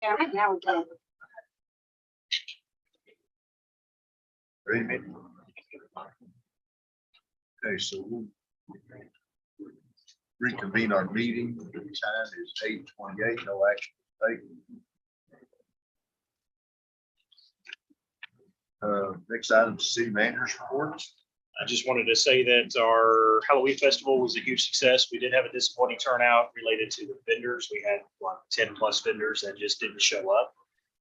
Yeah, now we're done. Ready, Mindy? Okay, so we'll reconvene our meeting. The time is 8:28. No action taken. Next item, city manager's reports. I just wanted to say that our Halloween festival was a huge success. We did have a disappointing turnout related to the vendors. We had like 10+ vendors that just didn't show up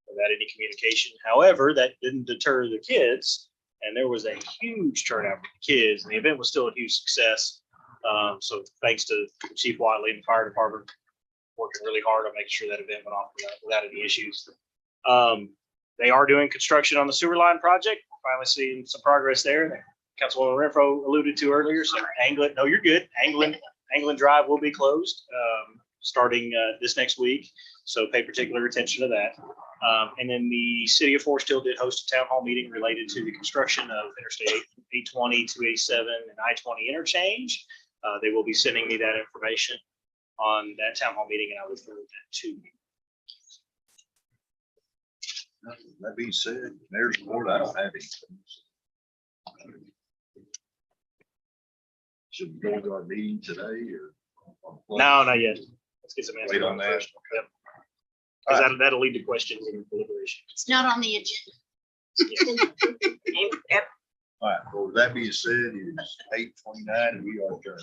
without any communication. However, that didn't deter the kids, and there was a huge turnout for the kids, and the event was still a huge success. So thanks to Chief Watley and the fire department working really hard on making sure that event went off without any issues. They are doing construction on the sewer line project. We're finally seeing some progress there. Councilwoman Renfro alluded to earlier. So Anglin, no, you're good. Anglin Drive will be closed starting this next week. So pay particular attention to that. And then the city of Forest Hill did host a town hall meeting related to the construction of Interstate 820, 287, and I-20 interchange. They will be sending me that information on that town hall meeting, and I will forward that to you. That being said, mayor's report, I don't have anything. Should we go to our meeting today or? No, not yet. Let's get some answers. Wait on that. first. Yep. 'Cause that'll lead to questions and deliberation. It's not on the agenda. All right, well, with that being said, it is 8:29 and we are adjourned.